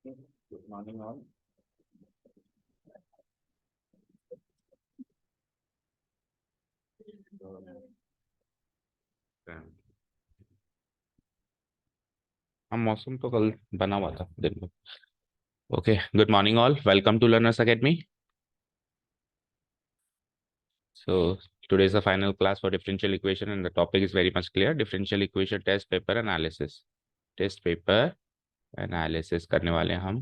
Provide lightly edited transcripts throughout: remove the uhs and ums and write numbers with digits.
Good morning all. हाँ, मौसम तो कल बना हुआ था दिन में। Okay, good morning all, welcome to learners academy. So today is the final class for differential equation and the topic is very much clear. Differential equation test paper analysis. Test paper analysis करने वाले हैं हम।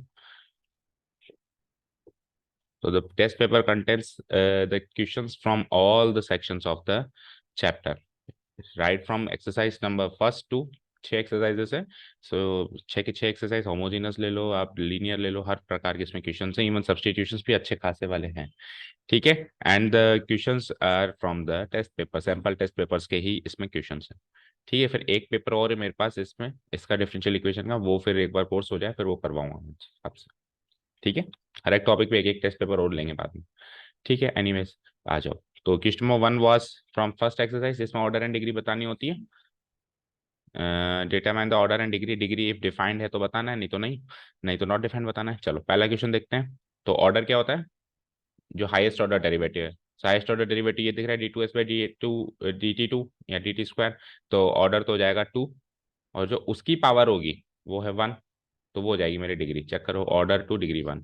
So the test paper contains the questions from all the sections of the chapter, right from exercise number first to 6 exercises है। सो 6 के 6 exercise homogeneous ले लो, आप linear ले लो, हर प्रकार के इसमें क्वेश्चन है। इवन सब्स्टिट्यूशंस भी अच्छे खासे वाले हैं। ठीक है। And the questions are from the test paper, sample test papers के ही इसमें क्वेश्चंस हैं। ठीक है। फिर एक पेपर और है मेरे पास इसमें, इसका डिफरेंशियल इक्वेशन का, वो फिर एक बार कोर्स हो जाए फिर वो करवाऊंगा मैं आपसे। ठीक है। हर एक टॉपिक पे एक एक टेस्ट पेपर और लेंगे बाद में। ठीक है। एनीवेज आ जाओ। तो question number 1 was from first exercise, इसमें ऑर्डर एंड डिग्री बतानी होती है। Determine the order and degree. Degree if defined है तो बताना है, नहीं तो नहीं, नहीं तो नॉट डिफाइंड बताना है। चलो पहला क्वेश्चन देखते हैं। तो ऑर्डर क्या होता है? जो हाईएस्ट ऑर्डर डेरिवेटिव है। हाईएस्ट ऑर्डर डेरिवेटिव ये दिख रहा है, डी2 या dt²। तो ऑर्डर तो हो जाएगा 2, और जो उसकी पावर होगी वो है 1, तो वो हो जाएगी मेरी डिग्री। चेक करो, ऑर्डर टू डिग्री 1।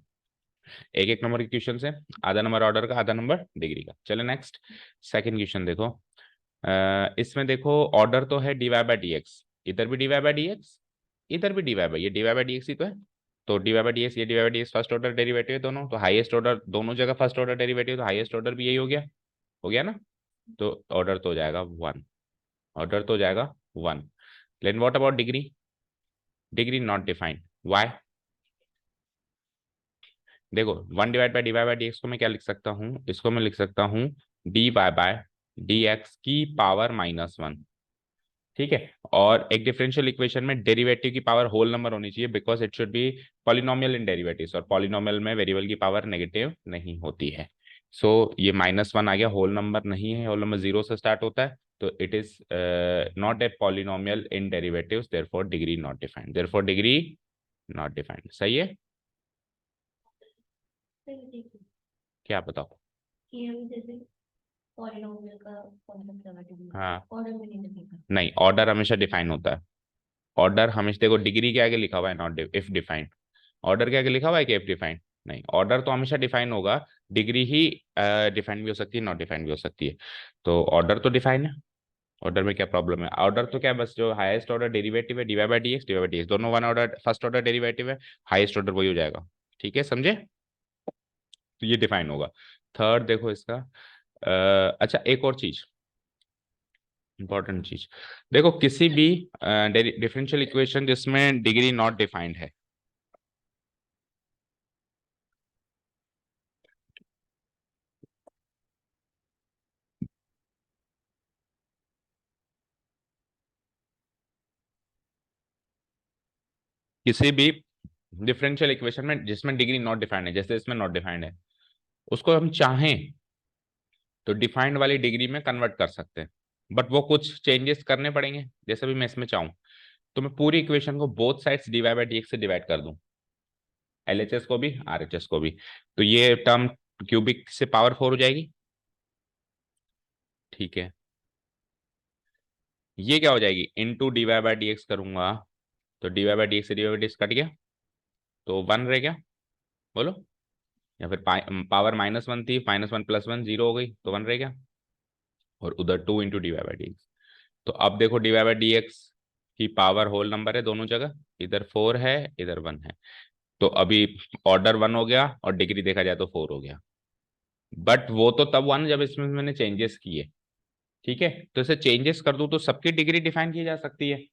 एक एक नंबर के क्वेश्चन है, आधा नंबर ऑर्डर का, आधा नंबर डिग्री का। चलो नेक्स्ट, सेकंड क्वेश्चन देखो। इसमें देखो ऑर्डर तो है dy/dx, इधर भी dy/dx, इधर भी ये dy/dx ही तो है। तो dy/dx, ये dy/dx फर्स्ट ऑर्डर डेरिवेटिव है दोनों, तो हाईएस्ट ऑर्डर दोनों जगह फर्स्ट ऑर्डर डेरिवेटिव, तो हाईएस्ट ऑर्डर भी यही हो गया ना। तो ऑर्डर तो हो जाएगा 1, ऑर्डर तो हो जाएगा 1। लेकिन what about degree? Degree not defined. Why? देखो 1/dy/dx को मैं क्या लिख सकता हूँ, इसको मैं लिख सकता हूँ dy/dx की पावर -1। ठीक है। और एक डिफरेंशियल इक्वेशन में डेरिवेटिव की पावर होल नंबर होनी चाहिए, because it should be polynomial in derivatives, और पॉलिनोमियल में वेरिएबल की पावर नेगेटिव नहीं होती है। सो ये -1 आ गया, होल नंबर नहीं है, होल नंबर 0 से स्टार्ट होता है, तो it is not a polynomial in derivatives, therefore degree not defined, therefore degree not defined. सही है। क्या बताओ? हाँ, नहीं, ऑर्डर हमेशा डिफाइन होता है। ऑर्डर हमेशा, देखो डिग्री के आगे लिखा हुआ है नॉट इफ डिफाइंड, ऑर्डर के आगे लिखा हुआ है कि इफ डिफाइंड? नहीं, ऑर्डर तो हमेशा डिफाइन होगा। डिग्री ही डिफाइन भी हो सकती है, नॉट डिफाइन भी हो सकती है। तो ऑर्डर तो डिफाइन है। ऑर्डर में क्या प्रॉब्लम है? ऑर्डर तो क्या है, बस जो हाईएस्ट ऑर्डर डेरिवेटिव है dy/dx दोनों one order first order derivative है, हाईएस्ट ऑर्डर वही हो जाएगा। ठीक है, समझे? तो ये डिफाइन होगा। थर्ड देखो इसका, अच्छा एक और चीज, इंपॉर्टेंट चीज, देखो किसी भी डिफरेंशियल इक्वेशन जिसमें डिग्री नॉट डिफाइंड है, किसी भी डिफरेंशियल इक्वेशन में जिसमें डिग्री नॉट डिफाइंड है, जैसे इसमें नॉट डिफाइंड है, उसको हम चाहें तो डिफाइंड वाली डिग्री में कन्वर्ट कर सकते हैं, बट वो कुछ चेंजेस करने पड़ेंगे। जैसे भी मैं इसमें चाहूँ तो मैं पूरी इक्वेशन को बोथ साइड्स dy/dx से डिवाइड कर दूं, एलएचएस को भी आरएचएस को भी, तो ये टर्म क्यूबिक से पावर 4 हो जाएगी। ठीक है। ये क्या हो जाएगी, इनटू dy/dx करूंगा, तो dy/dx से dy/dx कट गया, तो 1 रह गया। बोलो, या फिर पावर -1 थी, -1 + 1 0 हो गई, तो 1 रह गया, और उधर 2 इंटू dy/dx। तो अब देखो dy/dx की पावर होल नंबर है दोनों जगह, इधर 4 है, इधर 1 है, तो अभी ऑर्डर 1 हो गया और डिग्री देखा जाए तो 4 हो गया। बट वो तो तब 1 जब इसमें मैंने चेंजेस किए। ठीक है। तो इसे चेंजेस कर दूं तो सबकी डिग्री डिफाइन की जा सकती है,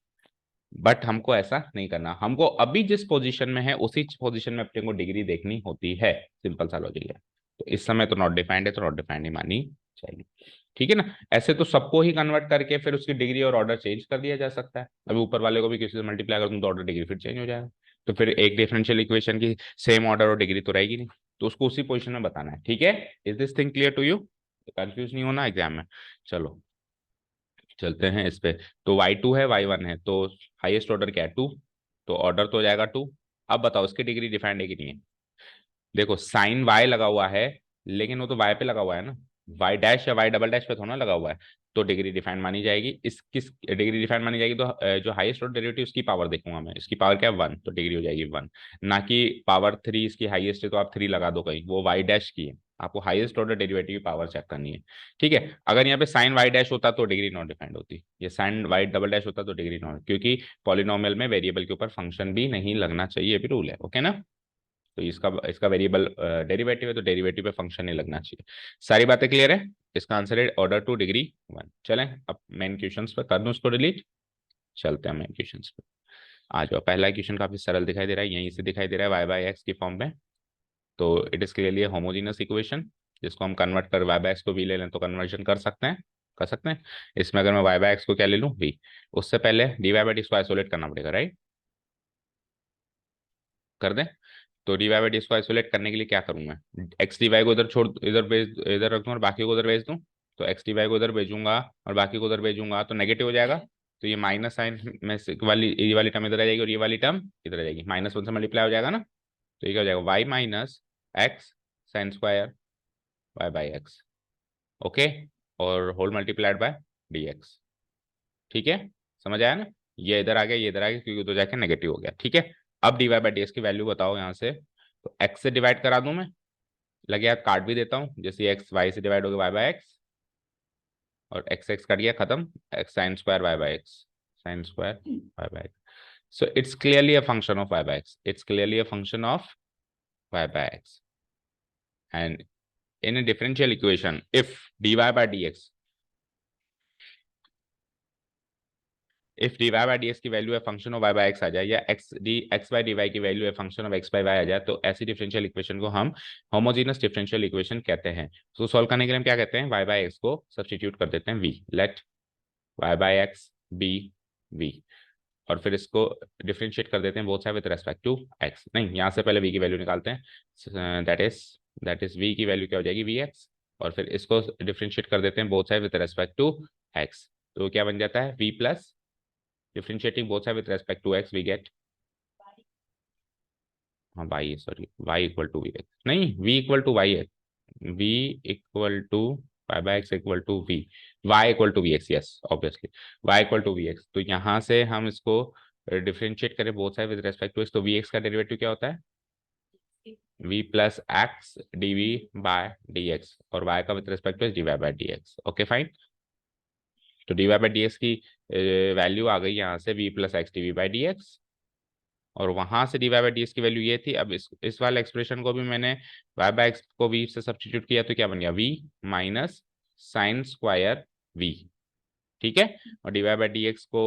बट हमको ऐसा नहीं करना, हमको अभी जिस पोजीशन में है उसी पोजीशन में अपने को डिग्री देखनी होती है। सिंपल सा लॉजिक है। तो इस समय तो नॉट डिफाइंड है, तो नॉट डिफाइंड ही मानी चाहिए। ठीक है ना। ऐसे तो सबको ही कन्वर्ट करके फिर उसकी डिग्री और ऑर्डर चेंज कर दिया जा सकता है। अभी ऊपर वाले को भी किसी से मल्टीप्लाई कर दूं तो ऑर्डर डिग्री फिर चेंज हो जाएगा, तो फिर एक डिफरेंशियल इक्वेशन की सेम ऑर्डर और डिग्री तो रहेगी नहीं, तो उसको उसी पोजिशन में बताना है। ठीक है। Is this thing clear to you? Confuse नहीं होना एग्जाम में। चलो चलते हैं इस पे। तो y2 है y1 है, तो हाईएस्ट ऑर्डर क्या है 2, तो ऑर्डर तो हो जाएगा 2। अब बताओ इसकी डिग्री डिफाइंड है कि नहीं है। देखो साइन वाई लगा हुआ है, लेकिन वो तो वाई पे लगा हुआ है ना, वाई डैश या वाई डबल डैश पे थोड़ा ना लगा हुआ है, तो डिग्री डिफाइंड मानी जाएगी। इस किस डिग्री डिफाइंड मानी जाएगी, तो जो हाईएस्ट ऑर्डर डेरिवेटिव उसकी पावर देखूंगा मैं, इसकी पावर क्या है 1, तो डिग्री हो जाएगी 1। ना कि पावर 3 इसकी हाईएस्ट है तो आप 3 लगा दो कहीं, वो वाई डैश की है, आपको हाईएस्ट ऑर्डर डेरिवेटिव की पावर चेक करनी है। ठीक है, अगर यहाँ पे साइन वाई डैश होता तो डिग्री नॉट डिफाइंड होती, ये साइन वाई डबल डैश होता तो डिग्री नॉट, क्योंकि पॉलिनोमियल में वेरिएबल के ऊपर फंक्शन भी नहीं लगना चाहिए, ये भी रूल है, ओके ना। तो इसका इसका वेरिएबल डेरिवेटिव है, तो डेरिवेटिव पे फंक्शन नहीं लगना चाहिए। सारी बातें क्लियर है। इसका आंसर है ऑर्डर टू डिग्री 1। चलें अब मेन क्वेश्चंस पे, कर दूं उसको डिलीट। चलते हैं मेन क्वेश्चंस पे। आ जाओ, पहला क्वेश्चन काफी सरल दिखाई दे रहा है, यहीं से दिखाई दे रहा है वाई बाई एक्स की फॉर्म में। तो it is clearly homogeneous equation, जिसको हम कन्वर्ट कर वाई बाई एक्स को वी ले लें तो कन्वर्जन कर सकते हैं, कर सकते हैं। इसमें अगर मैं वाई बाई एक्स को क्या ले लूँ वी, उससे पहले डी वाई बाई डी को आइसोलेट करना पड़ेगा, राइट। कर दें। तो डी वाई बाई डी को आइसोलेट करने के लिए क्या करूँ मैं, एक्स डी वाई को इधर छोड़, इधर भेज, इधर रख दूँ और बाकी को उधर भेज दूँ। तो एक्स डी वाई को इधर भेजूंगा और बाकी को उधर भेजूंगा तो नेगेटिव हो जाएगा। तो ये माइनस साइन में से वाली, ये वाली टर्म इधर आ जाएगी और ये वाली टर्म इधर आ जाएगी, -1 से मल्टीप्लाई हो जाएगा ना। तो ये क्या हो जाएगा y minus x sine square y by x, okay. और whole multiplied by D x. ठीक है, समझ आया ना। ये इधर आ गया, ये इधर आ गया, क्योंकि उधर जाके नेगेटिव हो गया। ठीक है, अब d Y by D x की वैल्यू बताओ यहाँ से। तो एक्स से डिवाइड करा दूं मैं, लगे यार काट भी देता हूँ, जैसे एक्स वाई से डिवाइड हो गया वाई बाई एक्स, और एक्स एक्स कट गया खत्म, x sine square y by x, sine square y by x. So it's clearly a function of y by x. It's clearly a function of y by x. And in a differential equation, if dy by dx, if dy by dx की value है function of y by x आ जाए, या x by dy की value है function of x by y आ जाए, तो ऐसी differential equation को हम होमोजेनस डिफरेंशियल इक्वेशन कहते हैं। तो सॉल्व करने के लिए हम क्या कहते हैं, y by x को सब्स्टिट्यूट कर देते हैं v, let y by x be v, और फिर इसको डिफरेंशिएट कर देते हैं both side with respect to x। नहीं, यहाँ से पहले v की वैल्यू निकालते हैं, दैट इज v की वैल्यू क्या हो जाएगी vx, और फिर इसको डिफरेंशिएट कर देते हैं both side with respect to x। तो क्या बन जाता है v plus, differentiating both side with respect to x we get, हाँ y, sorry y equal to v x, नहीं v इक्वल टू y है, v equal to y by x equal to v, y equal to v x, yes obviously y equal to v x. तो यहाँ से हम इसको differentiate करें both side with respect to x, तो v x का derivative क्या होता है v plus x D we by D x, और y का with respect to x d Y by D x, okay fine. तो d Y by D x की value आ गई यहाँ से v plus x D we by D x, और वहां से d Y by D x की वैल्यू ये थी। अब इस वाले एक्सप्रेशन को भी मैंने वाई बाई एक्स को वी से सब्स्टिट्यूट किया, तो क्या बन गया v minus sine square v। ठीक है, और d Y by D x को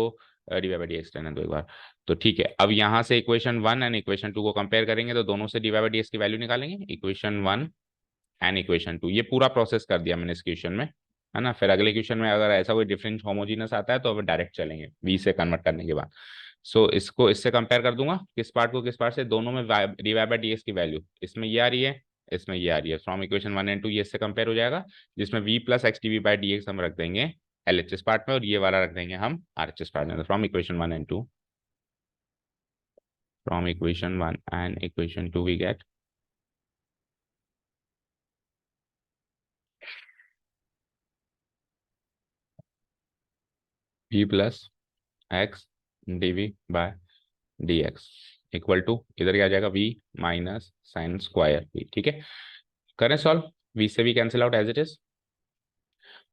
d Y by D x लेने दो एक बार। तो ठीक है, अब यहाँ से इक्वेशन 1 एंड इक्वेशन 2 को कंपेयर करेंगे, तो दोनों से d Y by D x की वैल्यू निकालेंगे, इक्वेशन 1 एंड इक्वेशन 2। ये पूरा प्रोसेस कर दिया मैंने इस क्वेश्चन में, है ना। फिर अगले क्वेश्चन में अगर ऐसा कोई डिफरेंस होमोजीनस आता है तो अब डायरेक्ट चलेंगे v से कन्वर्ट करने के बाद। सो इसको इससे कंपेयर कर दूंगा, किस पार्ट को किस पार्ट से, दोनों में d Y by D x की वैल्यू, इसमें ये आ रही है, इसमें ये आ रही है, फ्रॉम इक्वेशन 1 एंड 2 ये इससे कंपेयर हो जाएगा, जिसमें v plus x D we by D x हम रख देंगे LHS पार्ट में, और ये वाला रख देंगे हम RHS पार्ट में, from equation 1 and 2, from equation 1 and equation 2 we get v plus x D we by D x equal to, इधर क्या आ जाएगा v minus sine square v। ठीक है, करें सॉल्व, v से v cancel out as it is.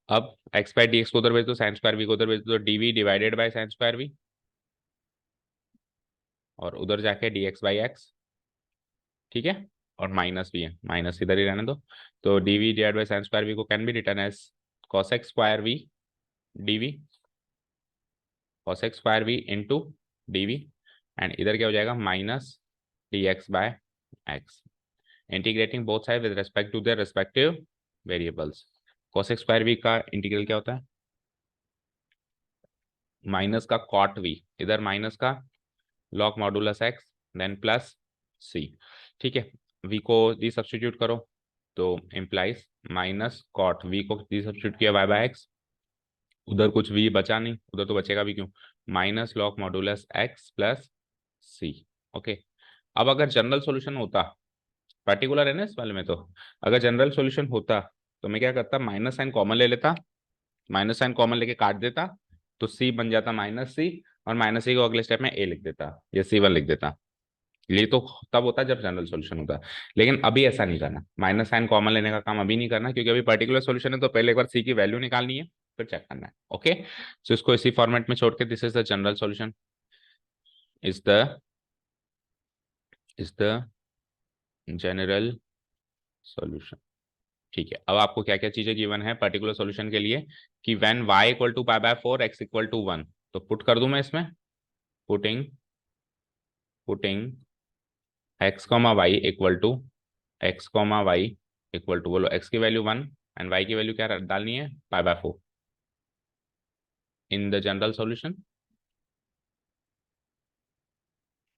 अब x by D x को उधर भेज दो, साइन स्क्वायर v को उधर भेज दो, d v divided by sine square v, और उधर जाके डी एक्स बाई एक्स। ठीक है, और माइनस भी है, माइनस इधर ही रहने दो। तो d v divide by sine square v को can be written as cos x square v d v, cos x square v into d v, and इधर क्या हो जाएगा minus d x by x, integrating both side with respect to their respective variables. cos x square v का integral क्या होता है, minus का cot v, इधर माइनस का log modulus x, then plus c। ठीक है, v को डी सब्स्टिट्यूट करो, तो इम्प्लाइज माइनस कॉट v को डी सब्स्टिट्यूट किया y बाय एक्स, उधर कुछ v बचा नहीं, उधर तो बचेगा भी क्यों, minus log modulus x plus C. Okay, अब अगर जनरल सॉल्यूशन होता, पर्टिकुलर है ना इस वाले में, तो अगर जनरल सॉल्यूशन होता तो मैं क्या करता, माइनस साइन कॉमन ले लेता, माइनस साइन कॉमन लेके काट देता, तो सी बन जाता माइनस सी, और माइनस सी को अगले स्टेप में ए लिख देता या C1 लिख देता। ये तो तब होता जब जनरल सॉल्यूशन होता। लेकिन अभी ऐसा नहीं करना, माइनस साइन कॉमन लेने का काम अभी नहीं करना, क्योंकि अभी पर्टिकुलर सॉल्यूशन है, तो पहले एक बार सी की वैल्यू निकालनी है, फिर चेक करना है। ओके, सो इसको इसी फॉर्मेट में छोड़ के, this is the general solution, is the general solution. ठीक है, अब आपको क्या क्या चीजें गिवन है पर्टिकुलर सॉल्यूशन के लिए, कि when y equal to pi by 4 x equal to 1, तो पुट कर दूं मैं इसमें, putting putting x comma y equal to, x comma y equal to, बोलो x की वैल्यू 1 एंड y की वैल्यू क्या डालनी है, pi by 4, in the general solution,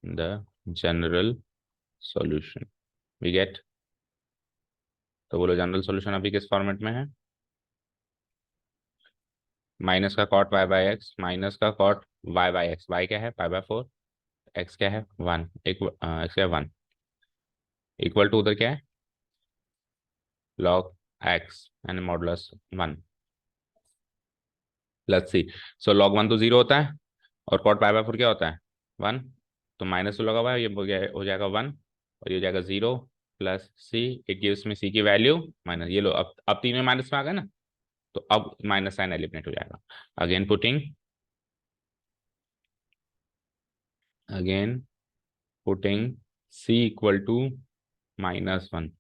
the general solution we get. तो बोलो जनरल सॉल्यूशन अभी किस फॉर्मेट में है, माइनस का cot y by x, minus का cot y by x, y क्या है पाई बाय 4, x क्या है 1, x क्या है 1, इक्वल टू उधर क्या है log x and modulus 1 plus c. So log 1 तो जीरो होता है, और कॉट पाई बाय 4 क्या होता है 1, तो माइनस तो लगा हुआ है, ये हो जाएगा 1, और ये हो जाएगा 0 प्लस सी, इट गिव्स में सी की वैल्यू माइनस, ये लो अब तीन में माइनस में आ गए ना, तो अब माइनस साइन एलिमिनेट हो जाएगा। Again putting again putting c equal to -1,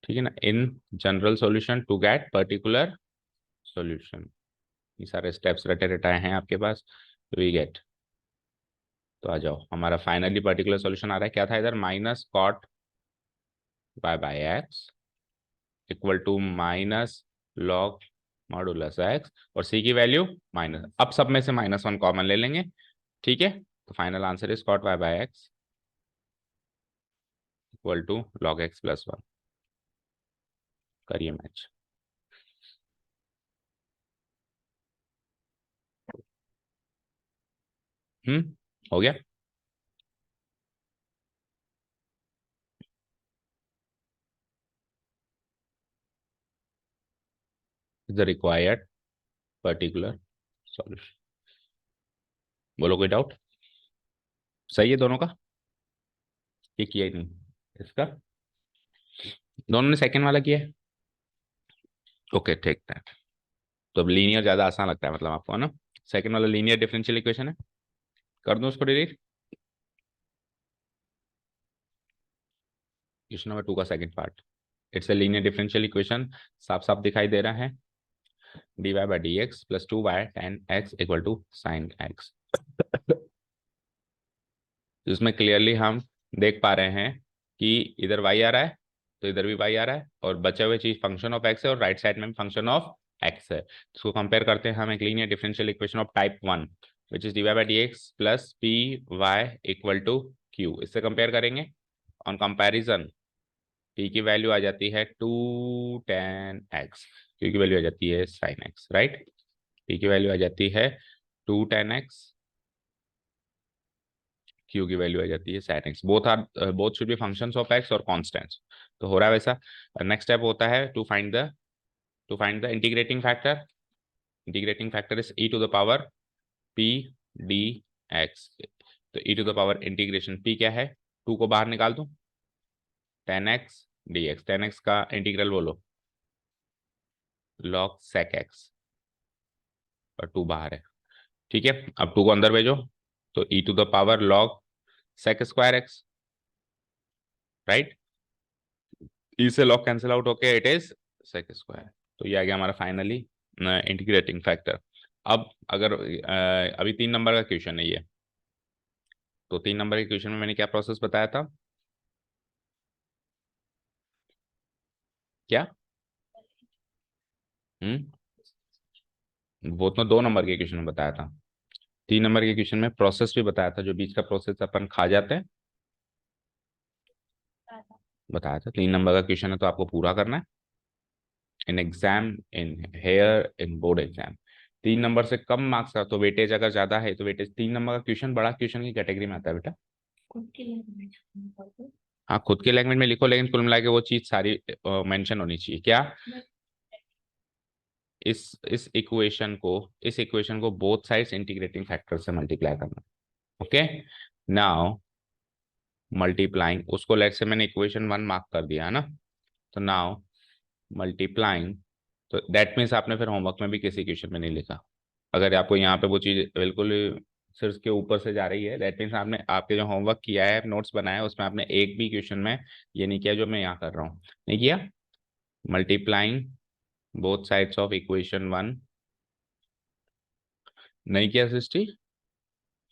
ठीक है ना, in general solution to get particular solution. ये सारे स्टेप्स रटे रटाए हैं आपके पास, वी गेट। तो आ जाओ, हमारा फाइनली पर्टिकुलर सॉल्यूशन आ रहा है, क्या था इधर, minus cot y by x equal to minus log modulus x, और सी की वैल्यू माइनस, अब सब में से -1 कॉमन ले लेंगे, ठीक है, तो final answer is cot y by x equal to log x plus 1। करिए मैच। हो गया। The required particular solution. बोलो कोई डाउट, सही है दोनों का, ये किया ही नहीं इसका, दोनों ने सेकंड वाला किया है। ओके ठीक है, तो अब लीनियर ज्यादा आसान लगता है मतलब आपको, है ना, सेकंड वाला लीनियर डिफरेंशियल इक्वेशन है, कर दूं उसको डिलीट। क्वेश्चन नंबर 2 का second part, it's a linear differential equation, साफ साफ दिखाई दे रहा है, dy by D x plus 2y tan x equal to sine x. जिसमें क्लियरली हम देख पा रहे हैं कि इधर y आ रहा है, तो इधर भी y आ रहा है, और बचे हुए चीज फंक्शन ऑफ x है, और राइट साइड में फंक्शन ऑफ x है। इसको कंपेयर करते हैं हम एक linear differential equation of type 1, which is dy by D x plus p y equal to q, इससे कंपेयर करेंगे। ऑन कंपैरिजन p की वैल्यू आ जाती है 2 tan x, q की वैल्यू आ जाती है sin x, राइट, p की वैल्यू आ जाती है 2 tan x, q की वैल्यू आ जाती है sin x, both should be functions of x और कांस्टेंट्स, तो हो रहा है वैसा। नेक्स्ट स्टेप होता है to find the integrating factor, integrating factor is e to the power p dx, तो e to the power integration p क्या है, 2 को बाहर निकाल दूं, tan x dx, tan x का इंटीग्रल बोलो log sec x, और 2 बाहर है, ठीक है, अब 2 को अंदर भेजो, तो e to the power log sec square x, right, e से log कैंसिल आउट होके इट इज sec स्क्वायर, तो ये आ गया हमारा फाइनली इंटीग्रेटिंग फैक्टर। अब अगर अभी 3 नंबर का क्वेश्चन है ये, तो 3 नंबर के क्वेश्चन में मैंने क्या प्रोसेस बताया था, क्या, हम्म, वो तो 2 नंबर के क्वेश्चन में बताया था, 3 नंबर के क्वेश्चन में प्रोसेस भी बताया था, जो बीच का प्रोसेस अपन खा जाते हैं, बताया था। 3 नंबर का क्वेश्चन है तो आपको पूरा करना है, in exam, in here, in board exam. 3 number से कम मार्क्स का तो वेटेज अगर ज्यादा है तो वेटेज 3 नंबर का क्वेश्चन बड़ा क्वेश्चन की कैटेगरी में आता है बेटा। हाँ खुद के लैंग्वेज में लिखो, लेकिन कुल मिला के वो चीज सारी मेंशन होनी चाहिए क्या। इस इक्वेशन को बोथ साइड्स इंटीग्रेटिंग फैक्टर से मल्टीप्लाई करना। ओके, नाउ मल्टीप्लाइंग उसको, लेट से मैंने इक्वेशन 1 मार्क कर दिया है ना, तो नाउ मल्टीप्लाइंग, तो दैट मीन्स आपने फिर होमवर्क में भी किसी क्वेश्चन में नहीं लिखा। अगर आपको यहाँ पे वो चीज बिल्कुल सिर्फ के ऊपर से जा रही है, दैट मीन्स आपने आपके जो होमवर्क किया है, नोट्स बनाया है, उसमें आपने एक भी क्वेश्चन में ये नहीं किया जो मैं यहाँ कर रहा हूँ, नहीं किया। Multiplying both sides of equation 1, नहीं किया Srishti,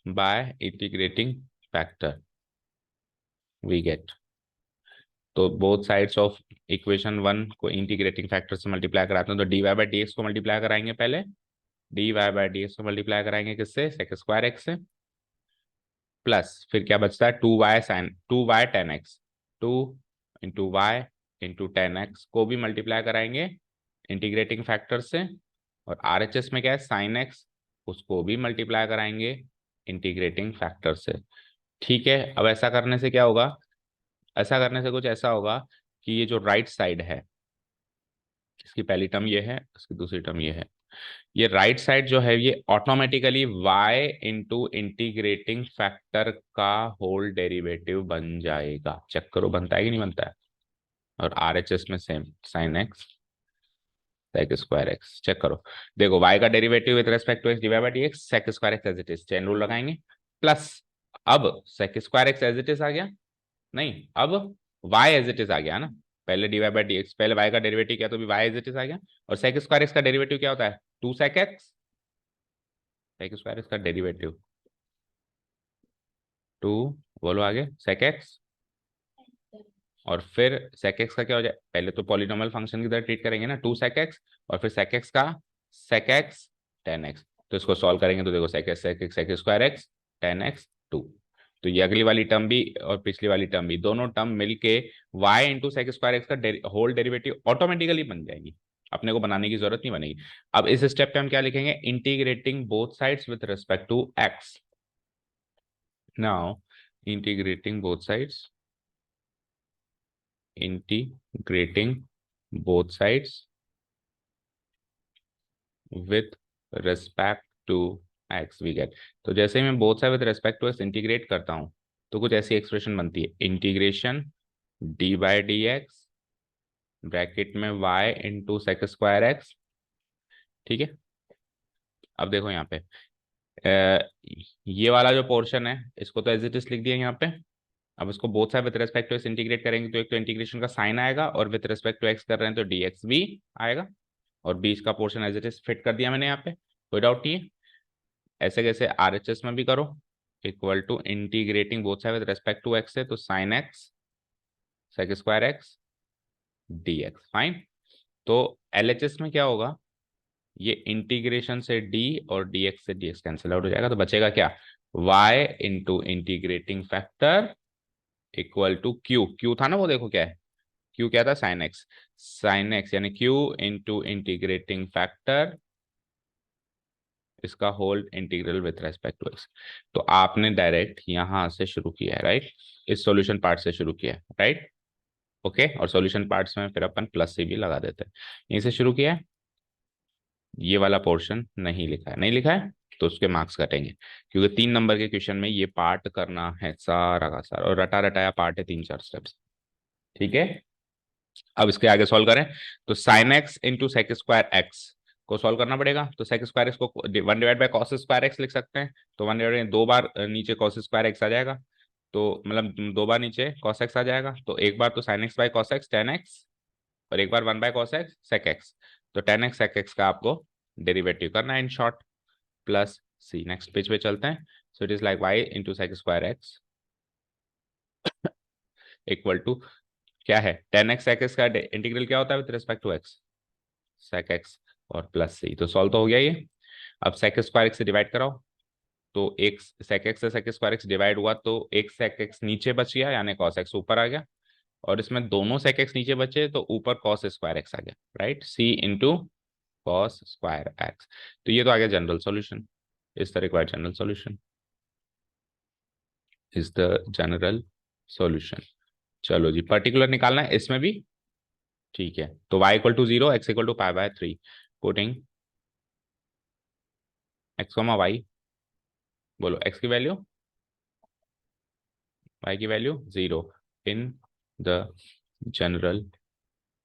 by integrating factor we get. तो बोथ साइड्स ऑफ इक्वेशन 1 को इंटीग्रेटिंग फैक्टर से मल्टीप्लाई कराते हैं, तो d Y by D x को मल्टीप्लाई कराएंगे पहले, d Y by D x को मल्टीप्लाई कराएंगे किससे, सेक स्क्वायर एक्स से, प्लस फिर क्या बचता है, 2y ten x, 2 × y × 10x को भी मल्टीप्लाई कराएंगे इंटीग्रेटिंग फैक्टर से, और RHS में क्या है साइन एक्स, उसको भी मल्टीप्लाई कराएंगे इंटीग्रेटिंग फैक्टर से। ठीक है, अब ऐसा करने से क्या होगा, ऐसा करने से कुछ ऐसा होगा कि ये जो राइट साइड है, इसकी पहली टर्म ये है, इसकी दूसरी टर्म ये है, ये राइट साइड जो है ये ऑटोमेटिकली y इंटू इंटीग्रेटिंग फैक्टर का होल डेरिवेटिव बन जाएगा। चेक करो बनता है कि नहीं बनता है। और RHS में same sine x sec square x, check करो, देखो y का derivative with respect to x divide by dx sec square x as it is, chain rule लगाएंगे, प्लस अब sec square x as it is आ गया, नहीं अब y as it is आ गया ना, पहले डिवाइड बाय dx, पहले y का डेरिवेटिव क्या, तो भी y एज इट इज आ गया, और सेक स्क्वायर एक्स का डेरिवेटिव क्या होता है 2 sec x, sec square x का डेरिवेटिव 2, बोलो आगे सेक एक्स, और फिर सेक एक्स का क्या हो जाए, पहले तो पॉलिनोमियल फंक्शन की तरह ट्रीट करेंगे ना 2 सेक एक्स, और फिर सेक एक्स का सेक एक्स टेन एक्स, तो इसको सॉल्व करेंगे तो देखो sec square x tan x 2, तो ये अगली वाली टर्म भी और पिछली वाली टर्म भी, दोनों टर्म मिलके y into sec square x का होल डेरिवेटिव ऑटोमेटिकली बन जाएगी, अपने को बनाने की जरूरत नहीं बनेगी। अब इस स्टेप पे हम क्या लिखेंगे, integrating both sides with respect to x, now integrating both sides, integrating both sides with respect to x we get। तो जैसे ही मैं both side with respect to x integrate करता हूं तो कुछ ऐसी एक्सप्रेशन बनती है, integration d by D x bracket में y into sec square x. ठीक है, अब देखो यहाँ पे ये वाला जो पोर्शन है इसको तो एज इट इज लिख दिया यहाँ पे। अब इसको both side with respect to x integrate करेंगे तो एक तो इंटीग्रेशन का साइन आएगा, और विद रेस्पेक्ट टू एक्स कर रहे हैं तो dx भी आएगा, और बीच का portion as it is fit कर दिया मैंने यहाँ पे, कोई डाउट नहीं है। ऐसे कैसे RHS में भी करो, equal to integrating both side with respect to x है तो sine x sec square x dx, fine. तो LHS में क्या होगा, ये इंटीग्रेशन से d और dx से dx कैंसिल आउट हो जाएगा, तो बचेगा क्या, y इंटू integrating factor equal to Q था ना, वो देखो क्या है, क्यू क्या था साइन एक्स यानी क्यू इंटू इंटीग्रेटिंग फैक्टर इसका whole integral with respect to x. तो आपने डायरेक्ट यहां से शुरू किया है, राइट, इस सॉल्यूशन पार्ट से शुरू किया है, राइट, ओके, और सॉल्यूशन पार्ट्स में फिर अपन प्लस से भी लगा देते हैं, यहीं से शुरू किया है, ये वाला पोर्शन नहीं लिखा है, नहीं लिखा है तो उसके मार्क्स कटेंगे, क्योंकि 3 नंबर के क्वेश्चन में ये पार्ट करना है सारा का सारा, और रटा रटाया पार्ट है 3-4 स्टेप्स। ठीक है, अब इसके आगे सॉल्व करें तो sine x into sec square x को सॉल्व करना पड़ेगा, तो सेक स्क्वायर एक्स को 1/cos² लिख सकते हैं, तो 1 दो बार नीचे cos स्क्वायर एक्स आ जाएगा, तो मतलब 2 बार नीचे cos x आ जाएगा, तो एक बार तो sin x by cos x tan x, और एक बार 1/cos x sec x, तो tan x sec x का आपको डेरिवेटिव करना है in short, plus C, next page पे चलते हैं, so it is like y into sec square x equal to क्या है, tan x sec x का इंटीग्रल क्या होता है with respect to x sec x, और प्लस सी, तो सॉल्व तो हो गया ये। अब सेक स्क्वायर एक्स से डिवाइड कराओ, तो एक सेक एक्स से सेक स्क्वायर एक्स डिवाइड हुआ तो एक सेक एक्स नीचे बच गया यानी कॉस एक्स ऊपर आ गया, और इसमें दोनों sec x नीचे बचे तो ऊपर cos स्क्वायर एक्स आ गया, right, c into cos square x. तो ये तो आ गया general solution, is the required general solution, is the general solution. चलो जी, पर्टिकुलर निकालना है इसमें भी, ठीक है। तो y equal to 0, x equal to π/3, putting x, y, बोलो x की वैल्यू, y की value 0 in the general,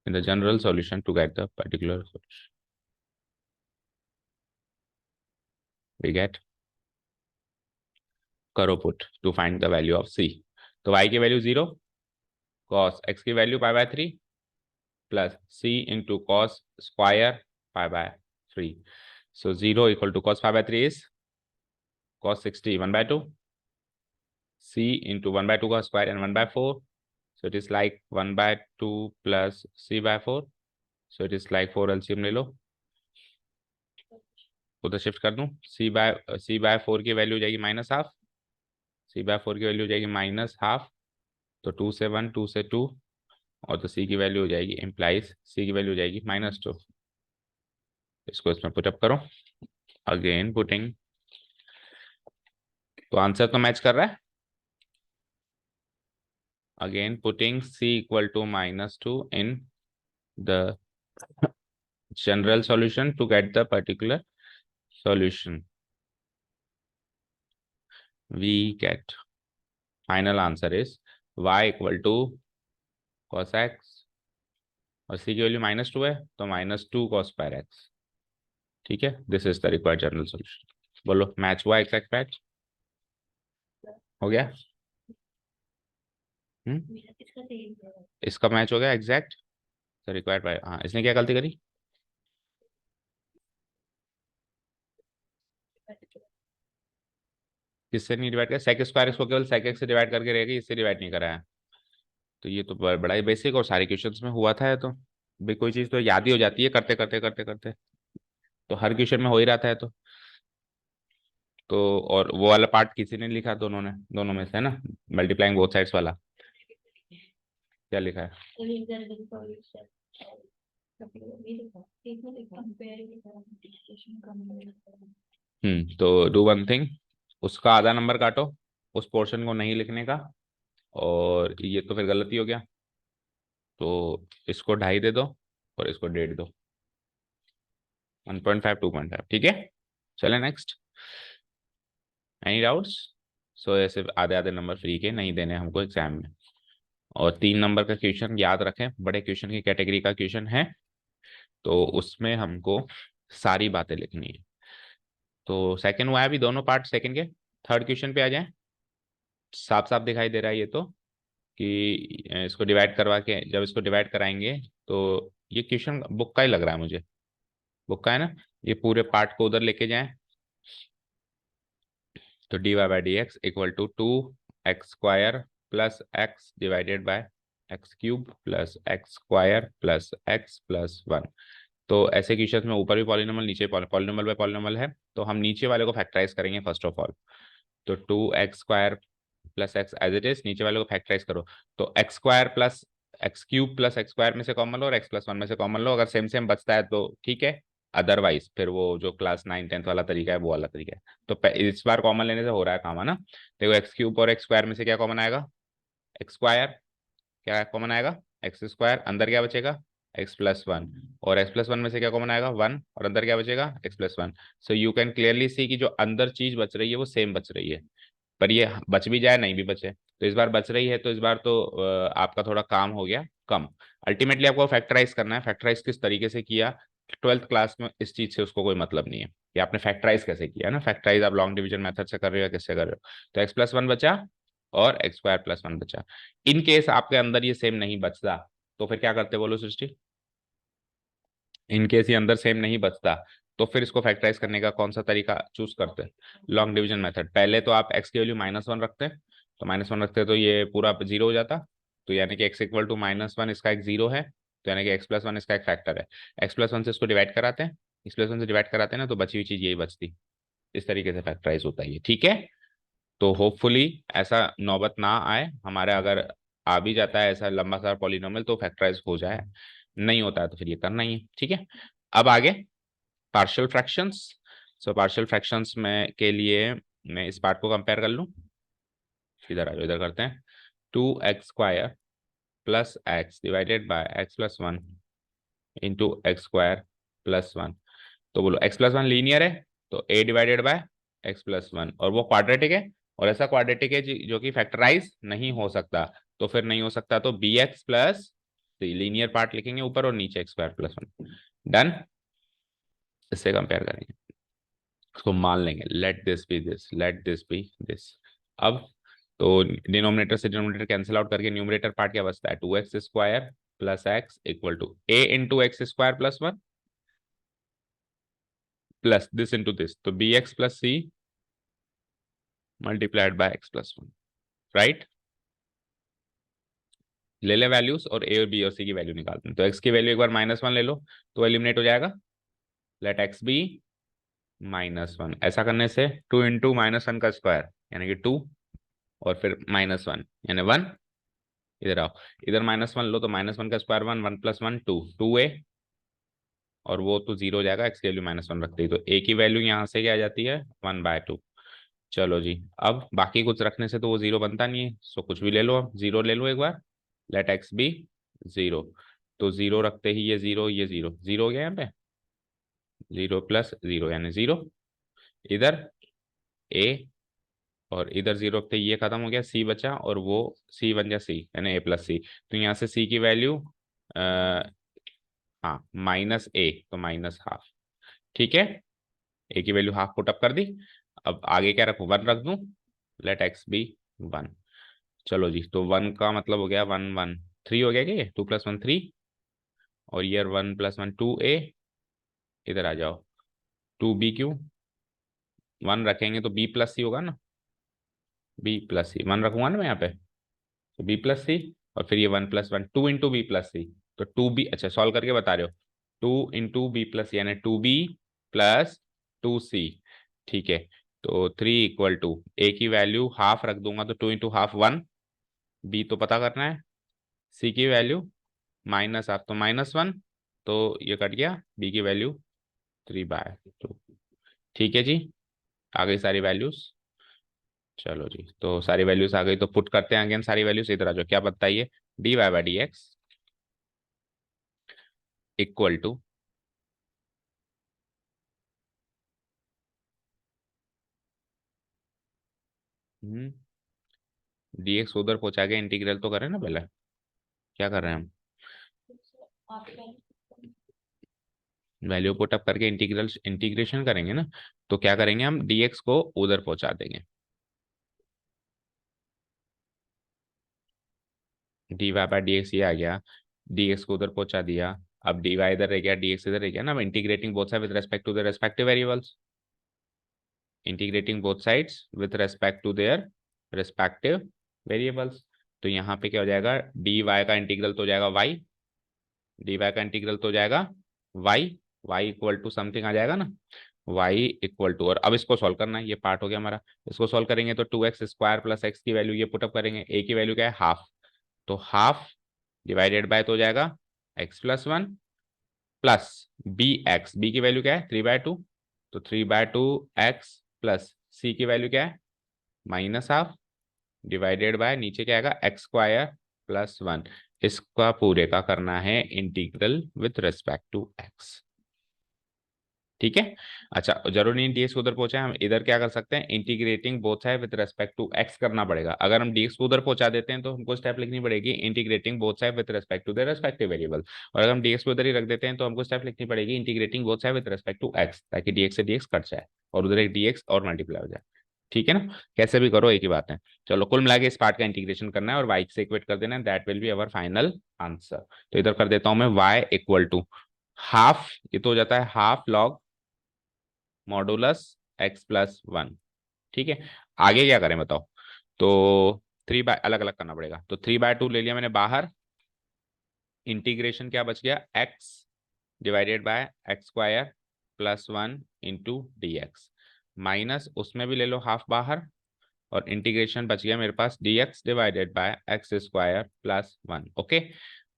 in the general solution to get the particular solution, we get, करो put to find the value of c। तो y की value 0, cos x की value π/3 plus c into cos square π/3। So 0 equal to cos π/3 is cos 60 1/2, c into 1/2 का स्क्वायर and 1/4, so it is like 1/2 plus c/4, so it is like 4 LCM ले लो, उधर shift कर दूं, c/4 की value हो जाएगी -½ c/4 की वैल्यू हो जाएगी -½ तो 2 से 1, 2 से 2, और तो c की वैल्यू हो जाएगी, इम्प्लाइज c की वैल्यू हो जाएगी -2। इसको इसमें पुटअप करो, अगेन पुटिंग, तो आंसर तो मैच कर रहा है, again putting c equal to -2 in the general solution to get the particular solution, we get final answer is y equal to cos x, और c की वैल्यू -2 है तो -2 cos स्क्वायर एक्स, ठीक है। This is the required general solution. बोलो match हुआ, exact match हो गया, इसका मैच हो गया एग्जैक्ट, तो रिक्वायर्ड बाय, हाँ इसने क्या गलती करी, किससे नहीं डिवाइड किया, सेक स्क्वायर इसको केवल सेक एक्स से डिवाइड करके रहेगी, इससे डिवाइड नहीं करा है। तो ये तो बड़ा ही बेसिक और सारे क्वेश्चंस में हुआ था, है तो भाई कोई चीज़ तो याद ही हो जाती है करते करते करते करते, तो हर क्वेश्चन में हो ही रहता है। तो और वो वाला पार्ट किसी ने लिखा, दोनों ने, दोनों में से है ना, मल्टीप्लाइंग बोथ साइड्स वाला, क्या लिखा है, तो डू वन थिंग, उसका आधा नंबर काटो, उस पोर्शन को नहीं लिखने का, और ये तो फिर गलती हो गया, तो इसको 2.5 दे दो और इसको 1.5 दो, 1.5 2.5, ठीक है। चले नेक्स्ट, एनी डाउट्स। सो ऐसे आधे आधे नंबर फ्री के नहीं देने हमको एग्जाम में, और 3 नंबर का क्वेश्चन याद रखें, बड़े क्वेश्चन की कैटेगरी का क्वेश्चन है, तो उसमें हमको सारी बातें लिखनी है। तो सेकंड हुआ है अभी, दोनों पार्ट सेकंड के, थर्ड क्वेश्चन पे आ जाए, साफ साफ दिखाई दे रहा है ये तो, कि इसको डिवाइड करवा के, जब इसको डिवाइड कराएंगे तो ये क्वेश्चन बुक का ही लग रहा है मुझे, बुक का है ना, ये पूरे पार्ट को उधर लेके जाएं, तो dy/dx equal to 2x² plus x divided by x³ plus x² plus x plus 1। तो ऐसे क्वेश्चन में ऊपर भी पॉलिनोमियल, नीचे पॉलिनोमियल बाय पॉलिनोमियल है, तो हम नीचे वाले को फैक्टराइज करेंगे फर्स्ट ऑफ ऑल। तो 2x² plus x as it is, नीचे वाले को फैक्टराइज करो, तो x² plus x³ plus x² में से कॉमन लो और x प्लस 1 में से कॉमन लो, अगर सेम सेम बचता है तो ठीक है, अदरवाइज फिर वो जो क्लास 9 10th वाला तरीका है वो वाला तरीका है। तो इस बार कॉमन लेने से हो रहा है काम, है ना। देखो x³ और x² में से क्या कॉमन आएगा, x², क्या कॉमन आएगा, x², अंदर क्या बचेगा, x प्लस 1, और x प्लस 1 में से क्या कॉमन आएगा 1, और अंदर क्या बचेगा x plus 1। So you can clearly see कि जो अंदर चीज बच रही है वो सेम बच रही है, पर ये बच भी जाए नहीं भी बचे, तो इस बार बच रही है, तो इस बार तो आपका थोड़ा काम हो गया कम। अल्टीमेटली आपको फैक्टराइज करना है, फैक्टराइज किस तरीके से किया, 12th क्लास में इस चीज से उसको कोई मतलब नहीं है कि आपने फैक्टराइज कैसे किया ना, फैक्टराइज आप लॉन्ग डिवीजन मेथड से कर रहे हो या किससे कर रहे हो। तो x प्लस 1 बचा और x² प्लस 1 बचा। इन केस आपके अंदर ये सेम नहीं बचता तो फिर क्या करते, बोलो सृष्टि, इन केस ये अंदर सेम नहीं बचता तो फिर इसको फैक्टराइज करने का कौन सा तरीका चूज करते हैं, लॉन्ग डिवीजन मेथड। पहले तो आप x की वैल्यू -1 रखते, तो -1 रखते तो ये पूरा 0 हो जाता, तो यानी कि x इक्वल टू -1 इसका एक 0 है, तो यानी कि x प्लस 1 इसका एक फैक्टर है, x प्लस 1 से इसको डिवाइड कराते हैं, x प्लस 1 से डिवाइड कराते हैं ना, तो बची हुई चीज यही बचती, इस तरीके से फैक्टराइज होता है ये, ठीक है। तो होपफुली ऐसा नौबत ना आए हमारे, अगर आ भी जाता है ऐसा लंबा सा पॉलिनोमियल तो फैक्टराइज हो जाए, नहीं होता है तो फिर ये करना ही है। ठीक है, अब आगे partial fractions. So partial fractions में के लिए मैं इस पार्ट को कंपेयर कर लूं, इधर आ जाओ, इधर करते हैं। 2x² plus x divided bye x+1 into x² + 1। तो बोलो x+1 लीनियर है तो a डिवाइडेड बाय x+1, और वो क्वाड्रेटिक है, और ऐसा क्वाड्रेटिक है जो कि फैक्टराइज नहीं हो सकता, तो फिर नहीं हो सकता तो bx+3 लीनियर पार्ट लिखेंगे ऊपर और नीचे x² + 1। डन, इससे कंपेयर करेंगे, उसको मान लेंगे let this be this, let this be this. अब तो डिनोमिनेटर से डिनोमिनेटर कैंसिल आउट करके न्यूमरेटर पार्ट क्या बचता है, 2x² + x equal to a into x² + 1 plus this into this, तो bx+c multiplied by x+1। Right, ले ले वैल्यूज और a और b और c की वैल्यू निकालते हैं। तो x की वैल्यू एक बार -1 ले लो तो एलिमिनेट हो जाएगा, लेट x बी -1। ऐसा करने से 2 इंटू -1 का स्क्वायर यानी कि 2, और फिर -1 यानी 1। इधर आओ, इधर -1 लो तो -1 का स्क्वायर 1, 1 + 1 2, 2a, और वो तो 0 हो जाएगा x की वैल्यू -1 रखते ही, तो a की वैल्यू यहाँ से क्या आ जाती है 1/2। चलो जी, अब बाकी कुछ रखने से तो वो 0 बनता नहीं है, सो कुछ भी ले लो, अब 0 ले लो एक बार, लेट x बी 0। तो 0 रखते ही ये 0, ये 0, 0 हो गया यहाँ पे, 0 + 0 यानी 0। इधर a, और इधर 0 रखते ही ये खत्म हो गया, c बचा, और वो c बन गया c यानी a+c। तो यहाँ से c की वैल्यू हाँ -a, तो -½ ठीक है, a की वैल्यू हाफ पुट अप कर दी। अब आगे क्या रखूँ, 1 रख दूं, लेट x बी 1। चलो जी, तो 1 का मतलब हो गया 1 1 3 हो गया क्या, ये 2 + 1 3, और ये 1 + 1 2a। इधर आ जाओ, 2b क्यू, 1 रखेंगे तो b+c होगा ना, b+c 1 रखूंगा ना मैं यहाँ पे, तो b+c, और फिर ये 1 + 1 2 इंटू b+c, तो 2b, अच्छा सॉल्व करके बता रहे हो, 2 इंटू b+c यानी 2b + 2c। ठीक है, तो 3 इक्वल टू a की वैल्यू हाफ रख दूंगा तो 2 इंटू हाफ 1, b तो पता करना है, c की वैल्यू -½ तो -1, तो ये कट गया, b की वैल्यू 3/2। ठीक है जी, आ गई सारी वैल्यूज। चलो जी, तो सारी वैल्यूज आ गई, तो पुट करते हैं अगेन सारी वैल्यूज, इधर आ जाओ, क्या बताइए, dy/dx इक्वल टू dx उधर पहुंचा के इंटीग्रल तो करें ना पहले, क्या कर रहे हैं हम, वैल्यू पुट अप करके इंटीग्रल इंटीग्रेशन करेंगे ना, तो क्या करेंगे हम, dx को उधर पहुंचा देंगे, dy/dx ये आ गया, dx को उधर पहुंचा दिया, अब dy इधर रह गया, dx इधर रह गया ना, integrating both side with respect to the respective variables, integrating both sides with respect to their respective variables. तो यहाँ पे क्या हो जाएगा, dy का इंटीग्रल तो हो जाएगा y, dy का इंटीग्रल तो हो जाएगा y, y equal to something आ जाएगा ना, y इक्वल टू, और अब इसको सॉल्व करना है, ये पार्ट हो गया हमारा, इसको सॉल्व करेंगे तो 2x² + x की वैल्यू ये पुटअप करेंगे, a की वैल्यू क्या है हाफ, तो हाफ डिवाइडेड बाय तो हो जाएगा x+1 प्लस b की वैल्यू क्या है 3/2, तो 3/2 x प्लस c की वैल्यू क्या है -½ डिवाइडेड बाय नीचे क्या आएगा x² + 1। इसका पूरे का करना है integral with respect to x। ठीक है, अच्छा जरूरी नहीं dx को उधर पहुंचा, हम इधर क्या कर सकते हैं, integrating both side with respect to x करना पड़ेगा। अगर हम dx को उधर पहुंचा देते हैं तो हमको स्टेप लिखनी पड़ेगी integrating both side with respect to the respective variable, और अगर हम dx को उधर ही रख देते हैं तो हमको स्टेप लिखनी पड़ेगी integrating both side with respect to x, ताकि dx से dx कट जाए और उधर एक dx और मल्टीप्लाई हो जाए। ठीक है ना, कैसे भी करो एक ही बात है। चलो कुल मिला के इस पार्ट का इंटीग्रेशन करना है और y से इक्वेट कर देना है, that will be our final answer. तो इधर कर देता हूं मैं y इक्वल टू हाफ, ये तो हो जाता है हाफ लॉग मॉडुलस x+1। ठीक है, आगे क्या करें बताओ, तो अलग अलग करना पड़ेगा, तो 3/2 ले लिया मैंने बाहर, इंटीग्रेशन क्या बच गया x divided bye x² + 1 into D x, minus उसमें भी ले लो हाफ बाहर, और इंटीग्रेशन बच गया मेरे पास dx divided by x square plus 1। Okay,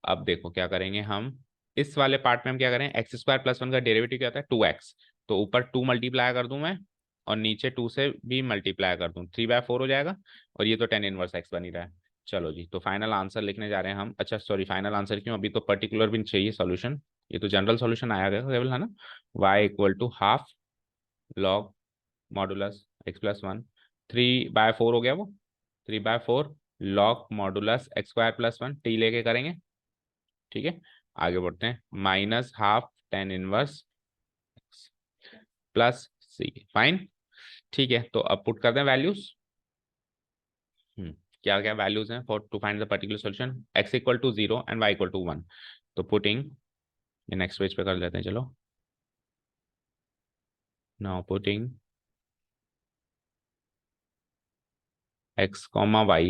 अब देखो क्या करेंगे हम, इस वाले पार्ट में हम क्या करें, एक्स स्क्वायर प्लस 1 का डेरिवेटिव क्या होता है 2x, तो ऊपर 2 मल्टीप्लाई कर दूं मैं और नीचे 2 से भी मल्टीप्लाई कर दूं, 3/4 हो जाएगा और ये तो टेन इनवर्स एक्स बन ही रहा है। चलो जी, तो फाइनल आंसर लिखने जा रहे हैं हम। अच्छा सॉरी, फाइनल आंसर क्यों, अभी तो पर्टिकुलर भी चाहिए सॉल्यूशन, ये तो जनरल सॉल्यूशन आया गया केवल है ना। y equal to half log modulus x plus 1, 3/4 हो गया वो, 3/4 log modulus x square plus 1, t लेके करेंगे। ठीक है, आगे बढ़ते हैं, minus half tan inverse plus C, fine. ठीक है, तो अब पुट करते हैं वैल्यूज। क्या क्या वैल्यूज हैं for to find the particular solution, x equal to 0 and y equal to 1, तो पुटिंग ये नेक्स्ट पेज पे कर लेते हैं। चलो, now putting x comma y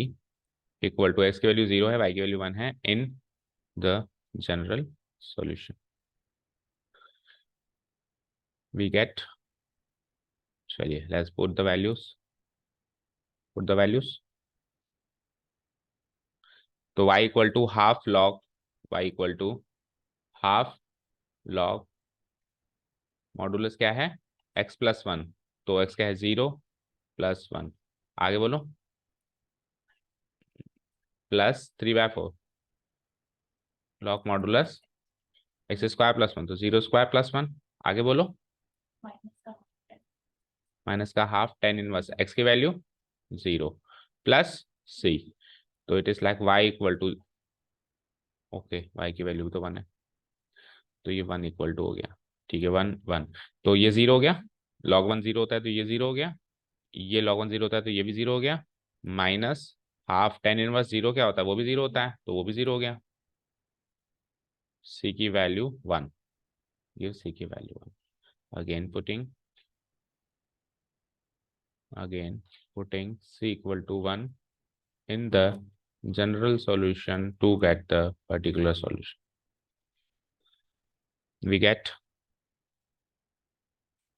equal to, x की वैल्यू 0 है, y की वैल्यू 1 है, in the general solution we get, चलिए let's put the values, put the values. तो y equal to half log, y equal to half log modulus क्या है x plus 1, तो x क्या है 0 प्लस 1, आगे बोलो, plus 3/4 log modulus x square plus 1, तो 0 स्क्वायर प्लस 1, आगे बोलो, माइनस का हाफ टेन इनवर्स एक्स की वैल्यू 0 प्लस सी, तो it is like y equal to, okay y की वैल्यू तो 1 है, तो ये 1 इक्वल टू हो गया। ठीक है, 1 1, तो ये 0 हो गया, log 1 0 होता है तो ये 0 हो गया, ये log 1 0 होता है तो ये भी 0 हो गया, माइनस हाफ टेन इनवर्स 0 क्या होता है, वो भी 0 होता है तो वो भी 0 हो गया, सी की वैल्यू 1, ये सी की value 1, again putting, again putting c equal to 1 in the general solution to get the particular solution we get,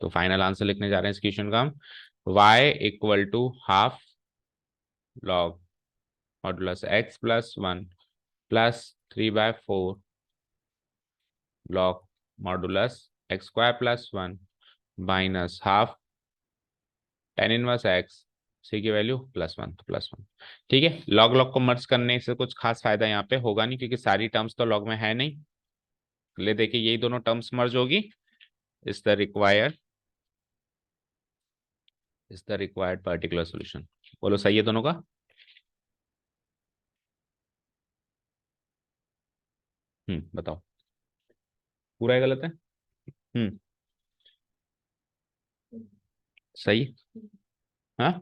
तो फाइनल आंसर लिखने जा रहे हैं इस क्वेश्चन का हम, y equal to half log modulus x plus 1 plus 3/4 log modulus x square plus 1 minus half tan inverse x, C की value +1, तो +1। ठीक है, लॉग लॉग को मर्ज करने से कुछ खास फायदा यहाँ पे होगा नहीं, क्योंकि सारी टर्म्स तो लॉग में है नहीं, ले देखिए यही दोनों टर्म्स मर्ज होगी, is the required, is the required particular solution. बोलो सही है दोनों का? बताओ, पूरा ही गलत है? सही। हाँ,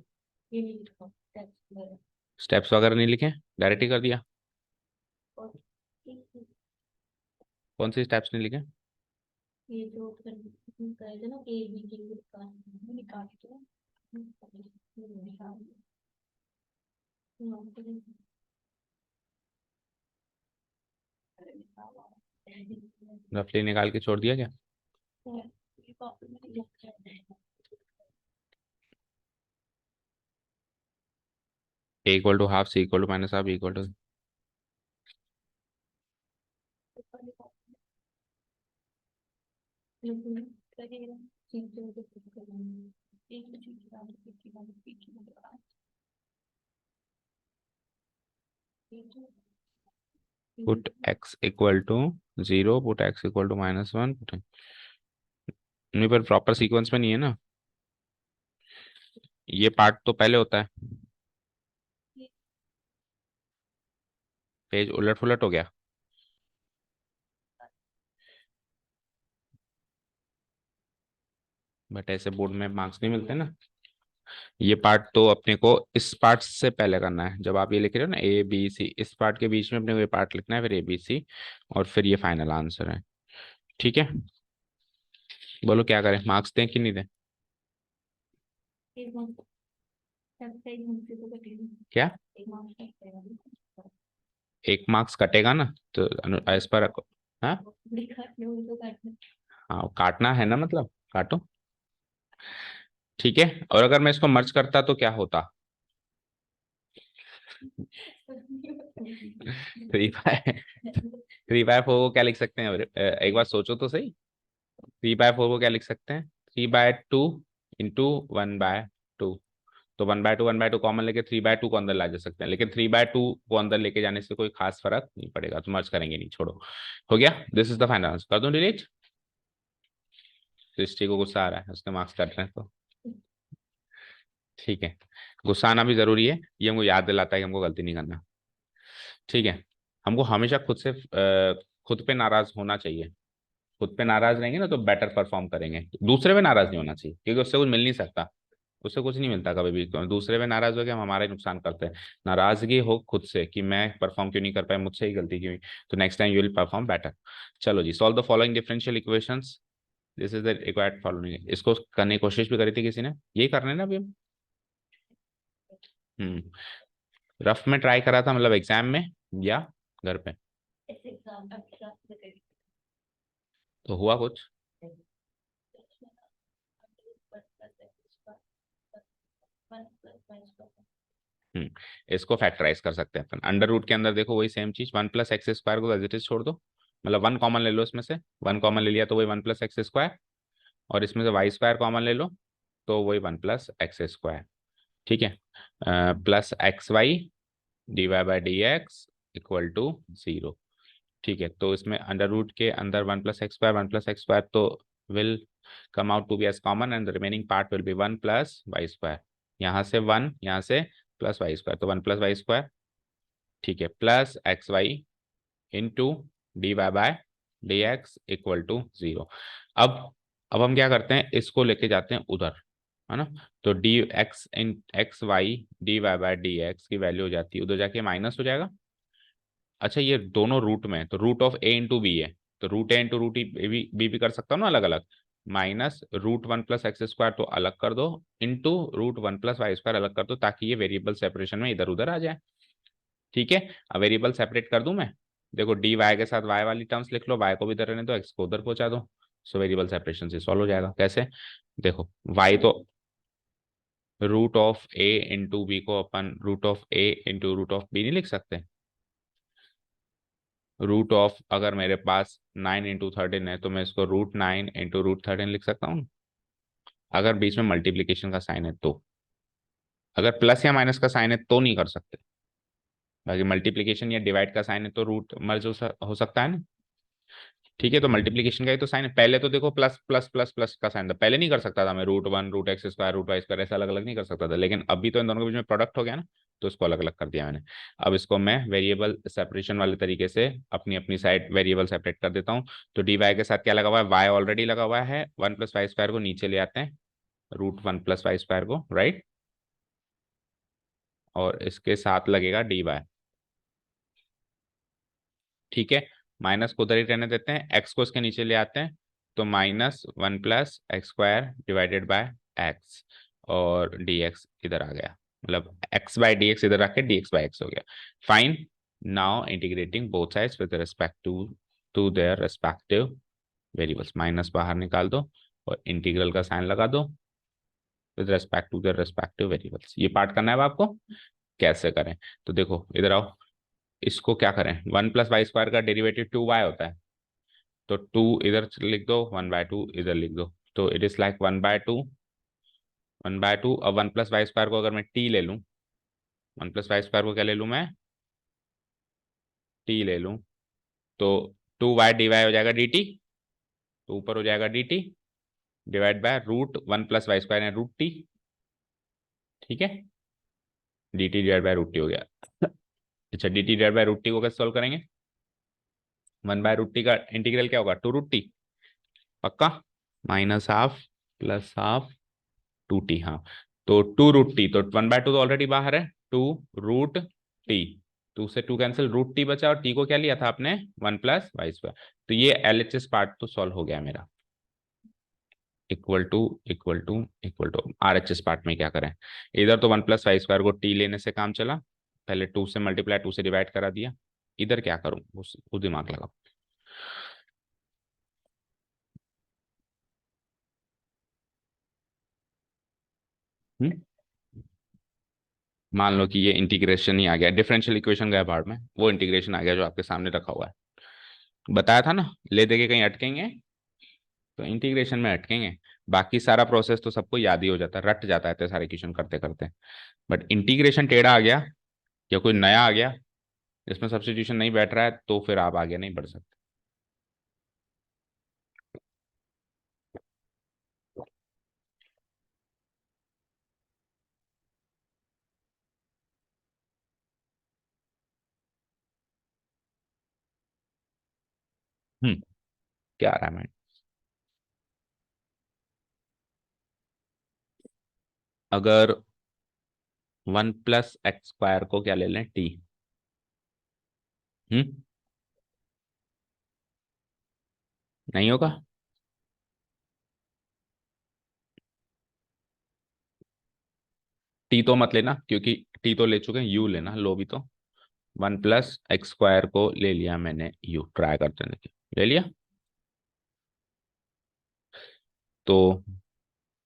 स्टेप्स वगैरह नहीं लिखे, डायरेक्ट ही कर दिया, कौन सी स्टेप्स नहीं लिखे? ये जो कहे थे ना ए बी के निकाल के रफली निकाल के छोड़ दिया क्या? A equal to half, C equal to minus half, equal to, put x equal to 0, put x equal to -1, नहीं पर प्रॉपर सीक्वेंस में नहीं है ना, ये पार्ट तो पहले होता है, पेज उलट फुलट हो गया, बट ऐसे बोर्ड में मार्क्स नहीं मिलते ना। ये पार्ट तो अपने को इस पार्ट से पहले करना है, जब आप ये लिख रहे हो ना ए बी सी, इस पार्ट के बीच में अपने को ये पार्ट लिखना है, फिर ए बी सी, और फिर ये फाइनल आंसर है। ठीक है, बोलो क्या करें, मार्क्स दें कि नहीं दें? क्या, 1 मार्क्स कटेगा ना, तो इस पर रखो। हाँ हाँ, काटना है ना, मतलब काटो। ठीक है, और अगर मैं इसको मर्ज करता तो क्या होता? थ्री बाय 3/4 को क्या लिख सकते हैं? एक बार सोचो तो सही। 3/4 को क्या लिख सकते हैं? 3/2 इंटू 1/2। तो 1/2 कॉमन लेके 3/2 को अंदर ला जा सकते हैं, लेकिन 3/2 को अंदर लेके जाने से कोई खास फर्क नहीं पड़ेगा, तो मर्ज करेंगे नहीं, छोड़ो। हो गया, this is the final answer. कर दूं डिलीट? सृष्टि को गुस्सा आ रहा है, उसके मार्क्स कट रहे हैं तो ठीक है। गुस्सा आना भी जरूरी है, ये हमको याद दिलाता है कि हमको गलती नहीं करना। ठीक है, हमको हमेशा खुद से खुद पे नाराज होना चाहिए। खुद पे नाराज रहेंगे ना तो बेटर परफॉर्म करेंगे। दूसरे पे नाराज नहीं होना चाहिए, क्योंकि उससे कुछ मिल नहीं सकता। उससे कुछ नहीं मिलता कभी भी, तो दूसरे पे नाराज हो गया हम हमारा ही नुकसान करते हैं। नाराजगी हो खुद से कि मैं परफॉर्म क्यों नहीं कर पाया, मुझसे ही गलती क्यों हुई, तो next time you will perform better. चलो जी, solve the following differential equations, this is the required following. इसको करने की कोशिश भी करी थी किसी ने, यही करने ना अभी हम। रफ में ट्राई करा था, मतलब एग्जाम में या घर पे? तो हुआ कुछ? हम्म इसको फैक्टराइज कर सकते हैं अपन। अंडर रूट के अंदर देखो वही सेम चीज, 1 + x² को एज इट इज छोड़ दो, मतलब 1 कॉमन ले लो इसमें से। 1 कॉमन ले लिया तो वही 1 + x², और इसमें से y² कॉमन ले लो तो वही 1 + x²। ठीक है, प्लस xy/dy/dx = 0। ठीक है, तो इसमें अंडर रूट के अंदर 1 + x², तो will come out to be as common, and the remaining part will be 1 + y²। यहाँ से 1, यहाँ से +y², तो 1 + y²। ठीक है, प्लस xy/dy/dx = 0। अब हम क्या करते हैं, इसको लेके जाते हैं उधर, है ना। तो xy/dy/dx की वैल्यू हो जाती है उधर जाके माइनस हो जाएगा। अच्छा, ये दोनों रूट में, तो √(a)*(b) है, तो √(a)*(b) कर सकता हूँ ना अलग अलग। माइनस √1 + x² तो अलग कर दो, इंटू √1 + y² अलग कर दो, ताकि ये वेरिएबल सेपरेशन में इधर उधर आ जाए। ठीक है, अब वेरिएबल सेपरेट कर दूं मैं। देखो, dy के साथ y वाली टर्म्स लिख लो, y को भी इधर रहने दो, x को उधर पहुंचा दो। सो वेरिएबल सेपरेशन से सॉल्व हो जाएगा। कैसे? देखो, y तो √(a)*(b) को अपन √(a)*(b) नहीं लिख सकते? अगर मेरे पास 9 × 13 है तो मैं इसको √9 × √13 लिख सकता हूँ, अगर बीच में मल्टीप्लीकेशन का साइन है तो। अगर प्लस या माइनस का साइन है तो नहीं कर सकते, बाकी मल्टीप्लीकेशन या डिवाइड का साइन है तो रूट मर्ज हो सकता है ना। ठीक है, तो मल्टीप्लीकेशन का ही तो साइन है। पहले तो देखो प्लस प्लस प्लस प्लस का साइन था, पहले नहीं कर सकता था मैं √1 √x², √y² ऐसा अलग अलग नहीं कर सकता था, लेकिन अभी तो इन दोनों के बीच में प्रोडक्ट हो गया ना, तो इसको अलग अलग कर दिया मैंने। अब इसको मैं वेरिएबल सेपरेशन वाले तरीके से अपनी अपनी साइड वेरिएबल सेपरेट कर देता हूँ। तो dy के साथ क्या लगा हुआ है, y ऑलरेडी लगा हुआ है, 1 + y² को नीचे ले आते हैं, √1 + y² को, राइट, और इसके साथ लगेगा dy। ठीक है, माइनस को उधर ही रहने देते हैं, एक्स को इसके नीचे ले आते हैं, तो -1 + x²/x, और dx इधर आ गया, मतलब x/dx इधर आके dx/x हो गया। Fine, now integrating both sides with respect to their respective variables, minus बाहर निकाल दो और इंटीग्रल का साइन लगा दो with respect to their respective variables. ये पार्ट करना है आपको, कैसे करें? तो देखो इधर आओ, इसको क्या करें, 1 + y² का डेरिवेटिव 2y होता है, तो 2 इधर लिख दो, 1/2 इधर लिख दो, तो इट इज लाइक 1/2 1/2। अब 1 + y² को अगर मैं t ले लूं, 1 + y² को क्या ले लूं मैं, t ले लूं, तो 2y/dy हो जाएगा dt, तो ऊपर हो जाएगा dt डिवाइड बाय √1 + y² है √t। ठीक है, dt डिवाइड बाय √t हो गया। अच्छा, dt डिवाइड बाय √t को कैसे सॉल्व करेंगे? 1/√t का इंटीग्रल क्या होगा, 2√t, पक्का, -½ + ½ 2t। हाँ, तो 2√t, तो 1/2 तो ऑलरेडी बाहर है, 2√t, 2 से 2 कैंसिल, √t बचा, और t को क्या लिया था आपने, 1 + y²। तो ये LHS पार्ट तो सॉल्व हो गया मेरा। इक्वल टू RHS पार्ट में क्या करें, इधर तो 1 + y² को t लेने से काम चला, पहले 2 से मल्टीप्लाई 2 से डिवाइड करा दिया, इधर क्या करूं वो दिमाग लगाओ। हम्म मान लो कि ये इंटीग्रेशन ही आ गया, डिफरेंशियल इक्वेशन गया भाड़ में, वो इंटीग्रेशन आ गया जो आपके सामने रखा हुआ है। बताया था ना, ले दे के कहीं अटकेंगे तो इंटीग्रेशन में अटकेंगे। बाकी सारा प्रोसेस तो सबको याद ही हो जाता है, रट जाता है इतने सारे क्वेश्चन करते करते। बट इंटीग्रेशन टेढ़ा आ गया या कोई नया आ गया जिसमें सब्स्टिट्यूशन नहीं बैठ रहा है, तो फिर आप आगे नहीं बढ़ सकते। क्या आ रहा है मैं? अगर 1 + x² को क्या ले लें, t। हम्म। नहीं होगा। टी तो मत लेना, क्योंकि टी तो ले चुके हैं, यू लेना, लो भी तो। 1 + x² को ले लिया मैंने, यू ट्राई करते हैं, देखिए ले लिया। तो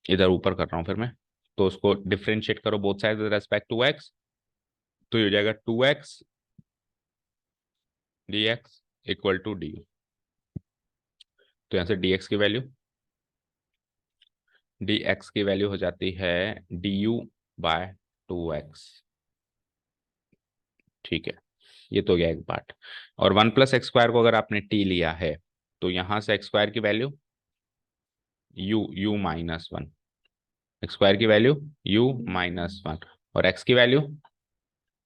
इधर ऊपर कर रहा हूँ फिर मैं। तो उसको डिफ्रेंशिएट करो both side with respect to x, तो ये हो जाएगा 2x dx = तो यहाँ से dx की वैल्यू हो जाती है du/2x। ठीक है, ये तो गया एक पार्ट। और 1 + x² को अगर आपने t लिया है, तो यहाँ से x² की वैल्यू u-1, x² की वैल्यू u-1, और x की वैल्यू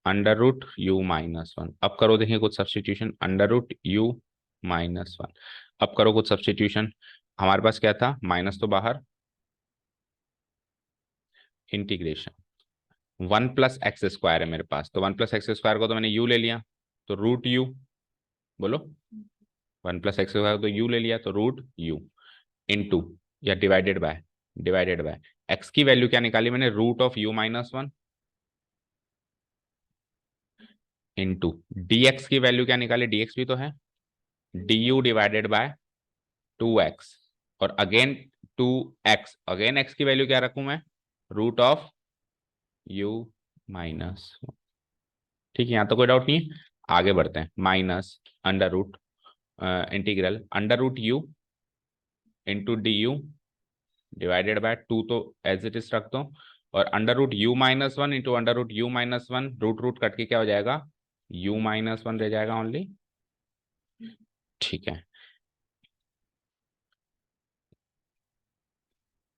√u-1। अब करो, देखिए कुछ सब्सटीट्यूशन, √u-1। अब करो कुछ सब्सटीट्यूशन। हमारे पास क्या था, माइनस तो बाहर, इंटीग्रेशन 1 + x² है मेरे पास, तो 1 + x² को तो मैंने u ले लिया, तो √u। बोलो। 1 + x² तो u ले लिया, तो √u इनटू, या डिवाइडेड बाय x की वैल्यू क्या निकाली मैंने, √u-1 इनटू dx की वैल्यू क्या निकाली, dx भी तो है, du/2x। और अगेन 2x, अगेन x की वैल्यू क्या रखूं मैं, √u-1। ठीक है, यहाँ तो कोई डाउट नहीं है। आगे बढ़ते हैं, minus under root, integral √u into D u divided by 2, तो एज इट इज रख दो। और √u-1 into √u-1, root root cut के क्या हो जाएगा, u-1 रह जाएगा ओनली। ठीक है,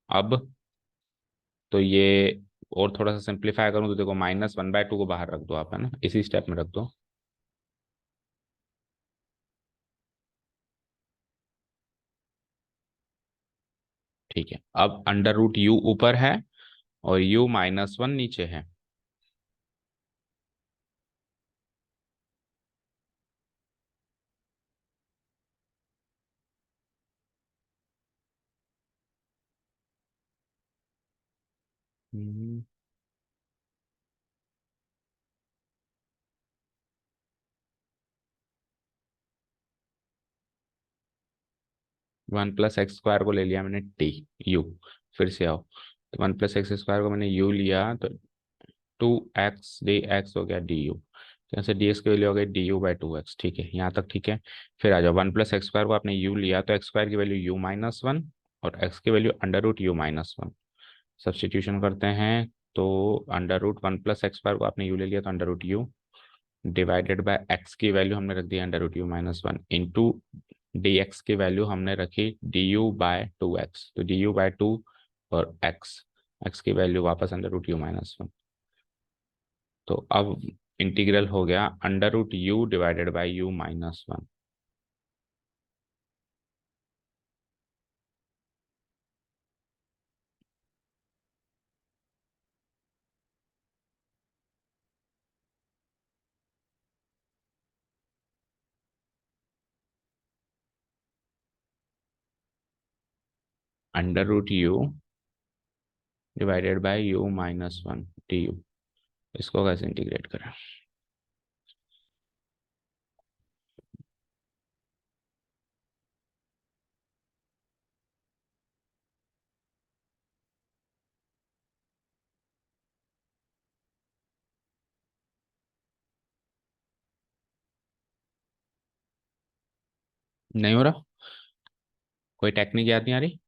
अब तो ये और थोड़ा सा सिंप्लीफाई करूं तो देखो, -1/2 को बाहर रख दो आप, है ना, इसी स्टेप में रख दो। ठीक है, अब √u ऊपर है और u-1 नीचे है। 1 + x² को ले लिया मैंने टी, यू। फिर से आओ, तो 1 + x² को मैंने यू लिया, तो 2x dx हो गया डी यू, यहाँ से dx की वैल्यू हो गई du/2x। ठीक है, यहाँ तक ठीक है। फिर आ जाओ, 1 + x² को आपने u लिया, तो x² की वैल्यू u-1 और x की वैल्यू √u-1। सब्सटीट्यूशन करते हैं, तो √1 + x² को आपने u ले लिया, तो √u डिवाइडेड बाय x की वैल्यू हमने रख दी √u-1 इंटू dx की वैल्यू हमने रखी du/2x, तो du/2 और x की वैल्यू वापस √u-1। तो अब इंटीग्रल हो गया √u divided by u-1। √u divided by u-1 du, इसको कैसे इंटीग्रेट करें। नहीं हो रहा, कोई टेक्निक याद नहीं आ रही।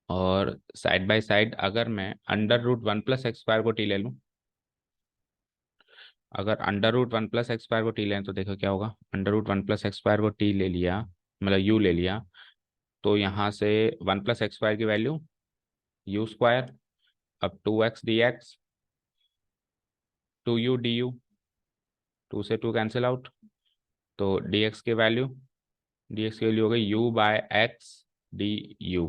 और साइड बाय साइड अगर मैं under root one plus x square को टी ले लूँ, अगर under root one plus x square को टी लें तो देखो क्या होगा। Under root one plus x square को टी ले लिया, मतलब यू ले लिया, तो यहाँ से वन प्लस एक्स स्क्वायर की वैल्यू यू स्क्वायर, अब two x d x, two u d u, two से टू कैंसिल आउट, तो डी एक्स की वैल्यू, डी एक्स की वैल्यू हो गई u by x d u,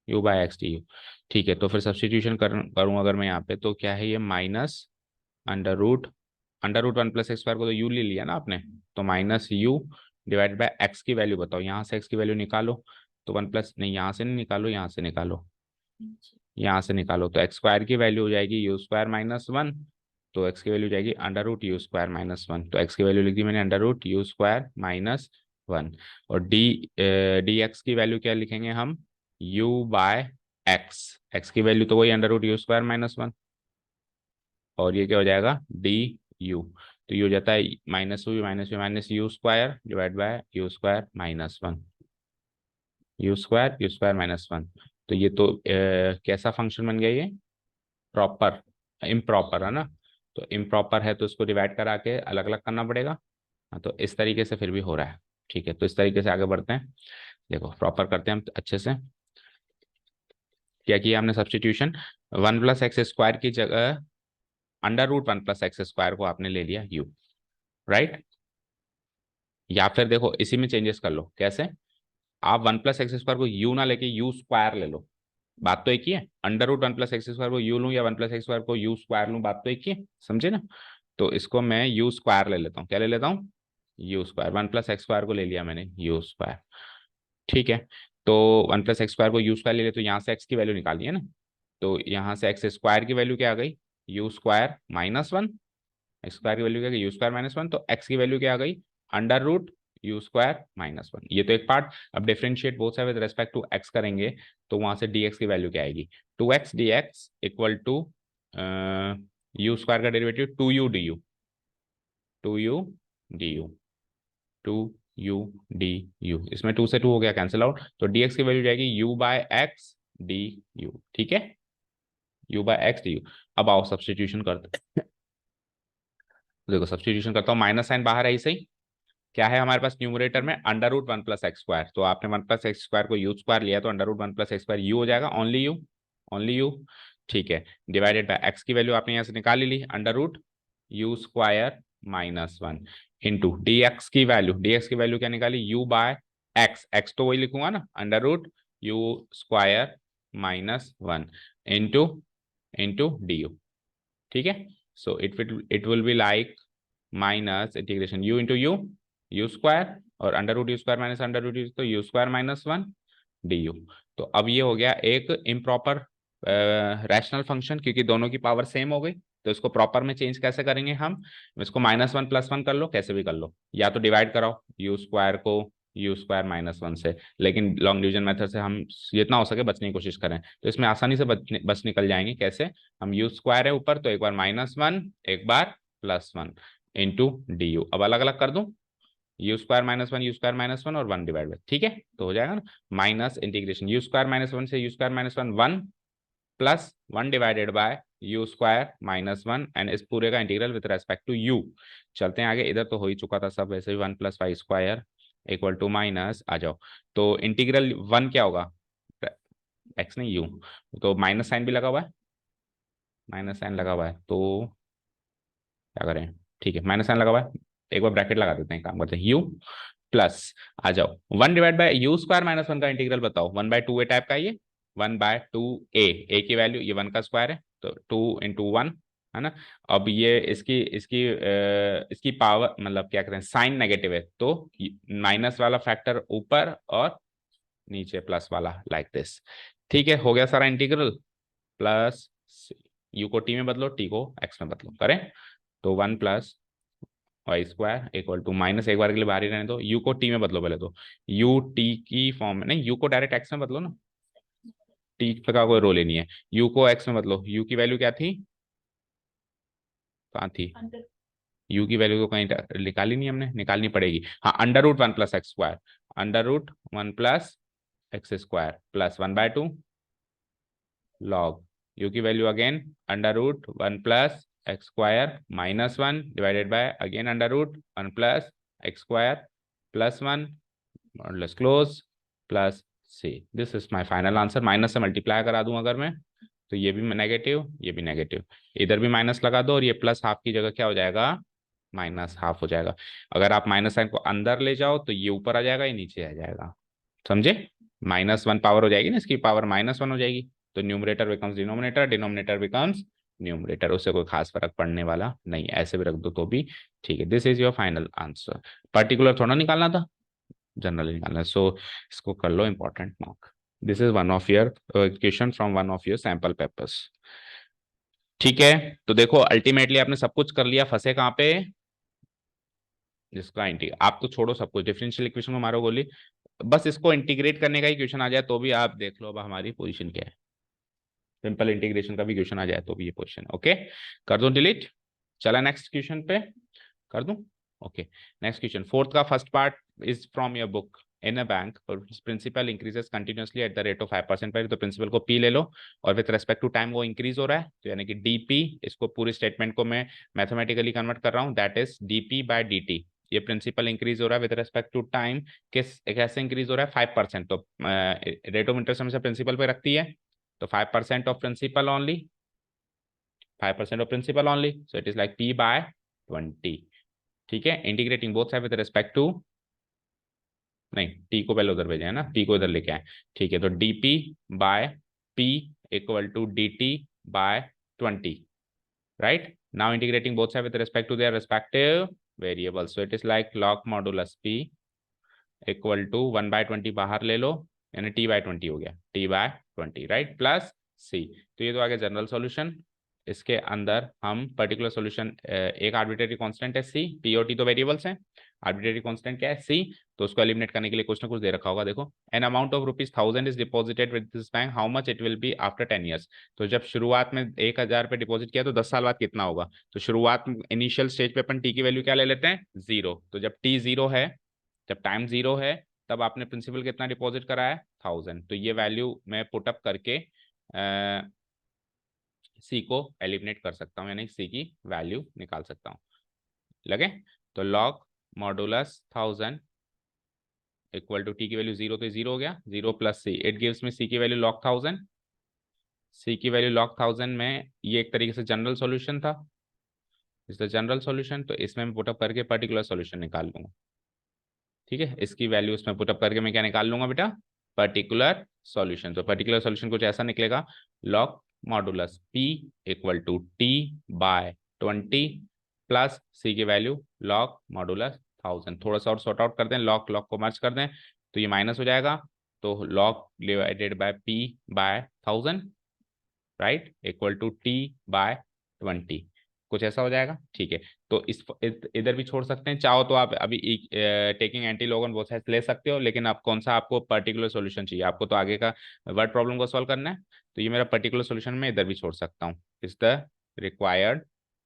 u by x d you. ठीक है, तो फिर सब्सटीट्यूशन करूँ अगर मैं यहाँ पे, तो क्या है ये minus under root one plus x square को तो यू ले लिया ना आपने, तो minus u divide by x की वैल्यू बताओ, यहाँ से एक्स की वैल्यू निकालो, तो वन प्लस नहीं, यहाँ से नहीं निकालो, यहाँ से निकालो, यहाँ से निकालो, तो एक्स स्क्वायर की वैल्यू हो जाएगी यू स्क्वायर माइनस वन, तो एक्स की वैल्यू हो जाएगी under root u square minus one, तो एक्स की वैल्यू लिख दी मैंने under root u square minus one. और डी एक्स की वैल्यू क्या लिखेंगे हम, यू बाय एक्स, एक्स की वैल्यू तो वही under root u square minus one, और ये क्या हो जाएगा डी यू, तो ये हो जाता है minus minus you square divide by u square minus one, u square minus one. तो ये तो कैसा फंक्शन बन गया ये, प्रॉपर, इम्प्रॉपर है ना, तो इम्प्रॉपर है तो इसको डिवाइड करा के अलग अलग करना पड़ेगा। हाँ, तो इस तरीके से फिर भी हो रहा है। ठीक है, तो इस तरीके से आगे बढ़ते हैं। देखो प्रॉपर करते हैं हम अच्छे से। क्या किया हमने substitution, one plus x square की जगह under root one plus x square को आपने ले लिया यू, राइट। या फिर देखो इसी में चेंजेस कर लो, कैसे, आप वन प्लस एक्स स्क्वायर को यू ना लेके यू स्क्वायर ले लो, बात तो एक ही है। Under root one plus x square को यू लूँ या वन प्लस एक्स स्क्वायर को यू स्क्वायर लूँ, बात तो एक ही है, समझे ना। तो इसको मैं यू स्क्वायर ले लेता हूँ, क्या ले लेता हूँ, you square, one plus x square को ले लिया मैंने यू स्क्वायर। ठीक है, तो वन प्लस एक्स स्क्वायर को यू स्क्वायर ले लिया, तो यहाँ से एक्स की वैल्यू निकालनी है ना, तो यहाँ से एक्स स्क्वायर की वैल्यू क्या आ गई, u square minus one, x square की वैल्यू क्या आ गई यू स्क्वायर माइनस वन, तो एक्स की वैल्यू क्या आ गई under root u square minus one, ये तो एक पार्ट। अब differentiate both side with respect to x करेंगे, तो वहां से डी एक्स की वैल्यू क्या आएगी, two x d x equal to u square का derivative two u d u, two u d u, two u d u, इसमें two से टू हो गया कैंसिल आउट, तो डी एक्स की वैल्यू जाएगी u by x d you, ठीक है, u by x d u. अब आओ सब्सटीट्यूशन करते हैं। देखो सब्सटीट्यूशन करता हूँ, माइनस साइन बाहर है, सही। क्या है हमारे पास न्यूमरेटर में under root one plus x square, तो आपने वन प्लस एक्स स्क्वायर को यू स्क्वायर लिया, तो under root one plus x square u हो जाएगा, ओनली यू, ओनली यू। ठीक है, डिवाइडेड बाय एक्स की वैल्यू आपने यहाँ से निकाल ली, under root u square minus one into D x की वैल्यू क्या निकाली, यू बाय एक्स, एक्स तो वही लिखूंगा ना, under root u square minus one into into D you. ठीक है, so it will be like minus integration u into u square, और under root u square minus under root u, तो u square minus one d u. तो अब ये हो गया एक इम्प्रॉपर रैशनल फंक्शन, क्योंकि दोनों की पावर सेम हो गई, तो इसको प्रॉपर में चेंज कैसे करेंगे हम, इसको माइनस वन प्लस वन कर लो, कैसे भी कर लो, या तो डिवाइड कराओ यू स्क्वायर को यू स्क्वायर माइनस वन से, लेकिन लॉन्ग डिवीजन मेथड से हम जितना हो सके बचने की कोशिश करें, तो इसमें आसानी से बच निकल जाएंगे। कैसे, हम यू स्क्वायर है ऊपर, तो एक बार माइनस वन एक बार plus one into D u, अब अलग अलग कर दूं, u square minus one, u square minus one और वन डिवाइड बाय, ठीक है, तो हो जाएगा ना minus integration u square minus one से u square minus one, one plus one divided by u square minus one, and इस पूरे का integral with respect to u. चलते हैं आगे, इधर तो हो ही चुका था सब वैसे भी, one plus Y square equal to minus, आ जाओ, तो इंटीग्रल वन क्या होगा, एक्स नहीं यू, तो माइनस साइन भी लगा हुआ है, माइनस साइन लगा हुआ है, तो क्या करें, ठीक है माइनस साइन लगा हुआ है, एक बार ब्रैकेट लगा देते हैं, काम करते हैं, यू प्लस, आ जाओ one divide bye u square minus one का इंटीग्रल बताओ, one by to A type का, ये वन बाय टू ए की वैल्यू, ये वन का स्क्वायर है, तो टू इंटू वन, है ना। अब ये इसकी इसकी इसकी पावर, मतलब क्या कहते हैं, साइन नेगेटिव है, तो माइनस वाला फैक्टर ऊपर और नीचे प्लस वाला, लाइक दिस। ठीक है, हो गया सारा इंटीग्रल, प्लस यू को टी में बदलो, टी को एक्स में बदलो, करें, तो one plus Y square equal to minus, एक बार के लिए बाहर ही रहने दो, यू को टी में बदलो पहले, तो यू टी की फॉर्म में नहीं, यू को डायरेक्ट एक्स में बदलो ना, टी का कोई रोल ही नहीं है, यू को एक्स में बदलो, यू की वैल्यू क्या थी, कहाँ थी, यू की वैल्यू तो कहीं निकाली नहीं हमने, निकालनी पड़ेगी। हाँ, under root one plus x square, under root one plus x square plus 1/2 log u की value again under root one plus x square minus one divided by again under root one plus x square plus one modulus close plus c. This is my final answer. Minus से multiply करा दूं अगर मैं, तो ये भी negative, ये भी नेगेटिव, इधर भी माइनस लगा दो और ये प्लस हाफ की जगह क्या हो जाएगा, माइनस हाफ हो जाएगा। अगर आप माइनस साइन को अंदर ले जाओ तो ये ऊपर आ जाएगा, ये नीचे आ जाएगा, समझे। -1 पावर हो जाएगी ना, इसकी पावर -1 हो जाएगी, तो numerator becomes denominator, denominator becomes numerator, उससे कोई खास फर्क पड़ने वाला नहीं, ऐसे भी रख दो तो भी ठीक है। This is your final answer. Particular थोड़ा निकालना था, जनरली निकालना है, सो इसको कर लो important mark. This is one of your question from one of your sample papers. ठीक है, तो देखो अल्टीमेटली आपने सब कुछ कर लिया, फंसे कहाँ पे, जिसका आप तो छोड़ो सब कुछ, डिफरेंशियल इक्वेशन को मारो गोली, बस इसको इंटीग्रेट करने का ही क्वेश्चन आ जाए तो भी आप देख लो अब हमारी पोजीशन क्या है। सिंपल इंटीग्रेशन का भी क्वेश्चन आ जाए तो भी ये पोजीशन, ओके कर दो डिलीट। चला नेक्स्ट क्वेश्चन पे, कर दूं, ओके। नेक्स्ट क्वेश्चन, फोर्थ का first part is from your book. In a bank principal increases continuously at the rate of 5% पर, तो प्रिंसिपल को पी ले लो और विद रेस्पेक्ट टू टाइम वो इंक्रीज हो रहा है, तो यानी कि डीपी, इसको पूरी स्टेटमेंट को मैं मैथमेटिकली कन्वर्ट कर रहा हूँ, that is dp by d. ये प्रिंसिपल इंक्रीज हो रहा है विद रेस्पेक्ट टू टाइम, किस कैसे इंक्रीज हो रहा है, 5%, तो रेट ऑफ इंटरेस्ट हमेशा प्रिंसिपल पे रखती है, तो 5% of principal only, 5% of principal only, so it is like p by 20। ठीक है, integrating both side with respect to, नहीं t को पहले उधर भेजे है ना, p को इधर लेके आए, ठीक है, तो dp by p equal to dt by 20, right. Now integrating both side with respect to their respective variables, so it is like log modulus p equal to 1/20 बाहर ले लो, यानी t/20 हो गया, t/20, राइट, प्लस c। तो ये तो आ गया general solution. इसके अंदर हम पर्टिकुलर सॉल्यूशन, एक आर्बिट्रेरी कांस्टेंट है c, p और t तो वेरिएबल्स हैं, आर्बिट्रेरी कांस्टेंट क्या है c, तो उसको एलिमिनेट करने के लिए कुछ ना कुछ दे रखा होगा। देखो, an amount of ₹1000 is deposited with this bank, how much it will be after 10 years. तो जब शुरुआत में 1000 पे डिपॉजिट किया तो 10 साल बाद कितना होगा, तो शुरुआत में इनिशियल स्टेज पे अपन t की वैल्यू क्या ले लेते हैं, 0, तो जब t 0 है, जब टाइम 0 है, तब आपने प्रिंसिपल कितना डिपॉजिट करा है, 1000, तो ये वैल्यू मैं पुटअप करके सी को एलिमिनेट कर सकता हूँ, यानी सी की वैल्यू निकाल सकता हूँ, लगे। तो log modulus 1000 equal to t की वैल्यू 0, तो 0 हो गया, 0 plus c, it gives me c की वैल्यू लॉग 1000, सी की वैल्यू लॉग 1000 में, ये एक तरीके से जनरल सॉल्यूशन था, इस जनरल सॉल्यूशन, तो इसमें मैं पुटअप करके पर्टिकुलर सॉल्यूशन निकाल लूंगा। ठीक है, इसकी वैल्यू इसमें पुटअप करके मैं क्या निकाल लूंगा बेटा, पर्टिकुलर सॉल्यूशन। तो पर्टिकुलर सॉल्यूशन कुछ ऐसा निकलेगा, log modulus p equal to t by 20 plus c की वैल्यू लॉग मॉडुलस 1000। थोड़ा सा और सॉर्ट आउट कर दें, लॉग लॉग को मर्ज कर दें तो ये माइनस हो जाएगा, तो log divided by p by 1000, right, equal to t by 20, कुछ ऐसा हो जाएगा। ठीक है, तो इस इधर भी छोड़ सकते हैं, चाहो तो आप अभी टेकिंग एंटी लॉगन वो साइड ले सकते हो, लेकिन आप कौन सा आपको पर्टिकुलर सॉल्यूशन चाहिए, आपको तो आगे का वर्ड प्रॉब्लम को सॉल्व करना है, तो ये मेरा पर्टिकुलर सॉल्यूशन मैं इधर भी छोड़ सकता हूँ, is the required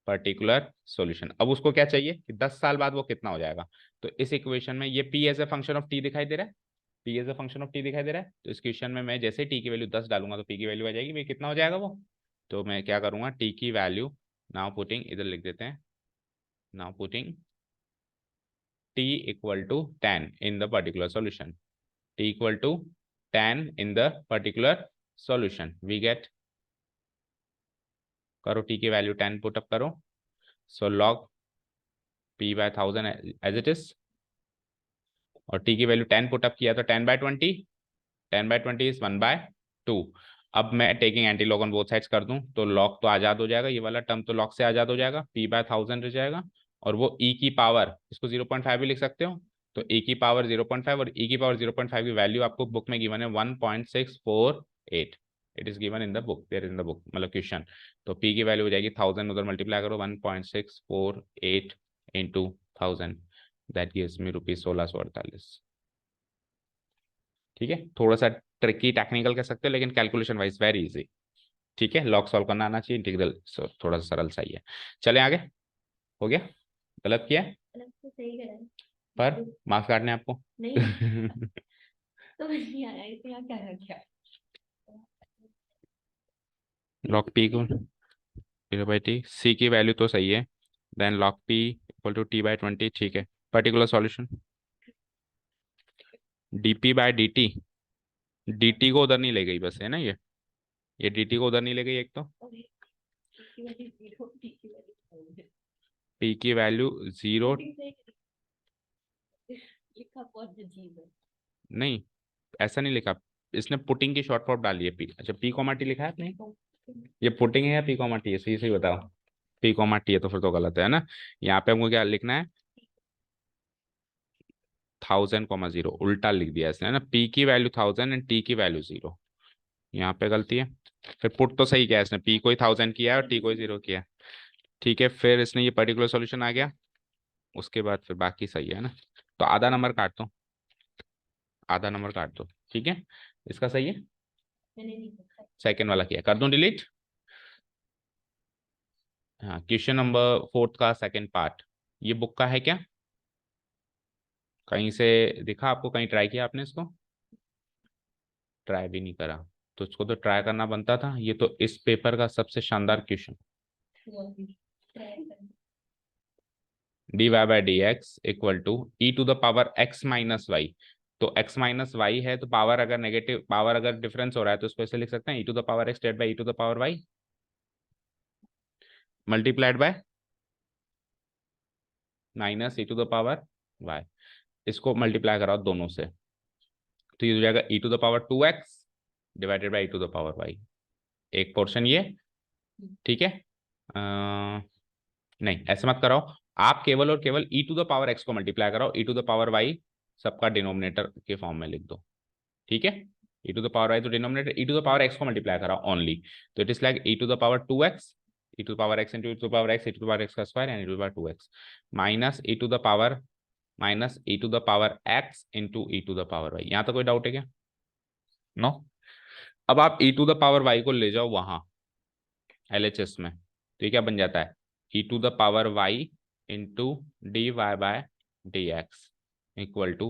particular solution. अब उसको क्या चाहिए कि 10 साल बाद वो कितना हो जाएगा, तो इस इक्वेशन में ये p as a function of t दिखाई दे रहा है, p as a function of t दिखाई दे रहा है, तो इस क्वेश्चन में मैं जैसे t की वैल्यू 10 डालूंगा तो p की वैल्यू आ जाएगी, भाई कितना हो जाएगा वो, तो मैं क्या करूंगा, t की वैल्यू नाउ पुटिंग, इधर लिख देते हैं, now putting t equal to 10 in the particular solution, t equal to 10 in the particular solution, we get, करो t की वैल्यू 10 पुट अप करो, so log p by 1000 as it is, और t की value 10 put up किया तो 10/20, 10/20 is 1/2। अब मैं taking anti log on both sides कर दूं तो लॉग तो आजाद हो जाएगा, ये वाला टर्म तो लॉग से आजाद हो जाएगा, p बाय 1000 रह जाएगा, और वो e की पावर, इसको 0.5 भी लिख सकते हो, तो e की पावर 0.5, और e की पावर 0.5 की वैल्यू आपको बुक में गिवन है 1.648, it is given in the book, there in the book, मतलब क्वेश्चन। तो p की वैल्यू हो जाएगी 1000, उधर मल्टीप्लाई करो 1.648 इंटू 1000, दैट गिव्स मी ₹1648। ठीक है, थोड़ा सा ट्रिकी टेक्निकल कह सकते हो, लेकिन कैलकुलेशन वाइज वेरी इजी। ठीक है, लॉग सॉल्व करना आना चाहिए, इंटीग्रल थोड़ा सा सरल सा ही है। चले आगे, हो गया, गलत किया है? अलग से सही करा है। पर मार्क्स काटने हैं आपको। नहीं तो नहीं आया इसे, यहाँ क्या रख गया। लॉग पी को बाई टी, सी की वैल्यू तो सही है, then log P equal to T by 20, ठीक है। Particular solution D P by D T, D T को उधर नहीं ले गई बस, है ना ये डी टी को उधर नहीं ले गई एक तो। और इसकी वजह जीरो, टी की वजह पी की वैल्यू 0, लिखा बहुत अजीब है। नहीं ऐसा नहीं लिखा, इसने पुटिंग की शॉर्ट फॉर्म डाली है पी। अच्छा पी कॉमा टी लिखा है आपने? ये पुटिंग है या पी कॉमा टी है, सही सही बताओ। पी कॉमा टी है तो फिर तो गलत है ना। यहाँ पे हमको क्या लिखना है, 1000,0, उल्टा लिख दिया इसने, है ना। पी की वैल्यू 1000 एंड टी की वैल्यू 0, यहाँ पे गलती है। फिर पुट तो सही किया है इसने, पी को ही 1000 किया है और टी को ही 0 किया है, ठीक है। फिर इसने ये पर्टिकुलर सॉल्यूशन आ गया, उसके बाद फिर बाकी सही है ना। तो आधा नंबर काट दो, आधा नंबर काट दो, ठीक है। इसका सही है, मैंने नहीं देखा है। सेकंड वाला किया, कर दूं डिलीट। हाँ, क्वेश्चन नंबर 4 का सेकंड पार्ट, ये बुक का है क्या, कहीं से दिखा आपको, कहीं ट्राई किया आपने इसको? ट्राई भी नहीं करा, तो इसको तो ट्राई करना बनता था, ये तो इस पेपर का सबसे शानदार क्वेश्चन। वो भी ट्राई करना। D Y by D x equal to E to the power x minus Y. तो x माइनस वाई है, तो पावर अगर नेगेटिव, पावर अगर डिफरेंस हो रहा है तो इसको ऐसे लिख सकते हैं, e to the power x divide by e to the power y multiplied by minus E to the power y. इसको मल्टीप्लाई कराओ दोनों से, तो ये हो जाएगा e to the power 2x divided by e to the power y. एक portion ये, ठीक है। नहीं ऐसे मत कराओ, आप केवल और केवल E to the power x को मल्टीप्लाई कराओ, E to the power Y सबका डिनोमिनेटर के फॉर्म में लिख दो, ठीक है। ई टू द पावर वाई तो denominator, E to the power x को मल्टीप्लाई कराओ ओनली, तो it is like E to the power 2x, E to the power X into E to the power X, E to the power X का square and E to the power 2x minus E to the power, minus E to the power X into E to the power Y. यहाँ तो कोई doubt है क्या? No. अब आप ई to the power Y को ले जाओ वहां एलएचएस में, तो ये क्या बन जाता है, ई to the power y into D Y by D x equal to,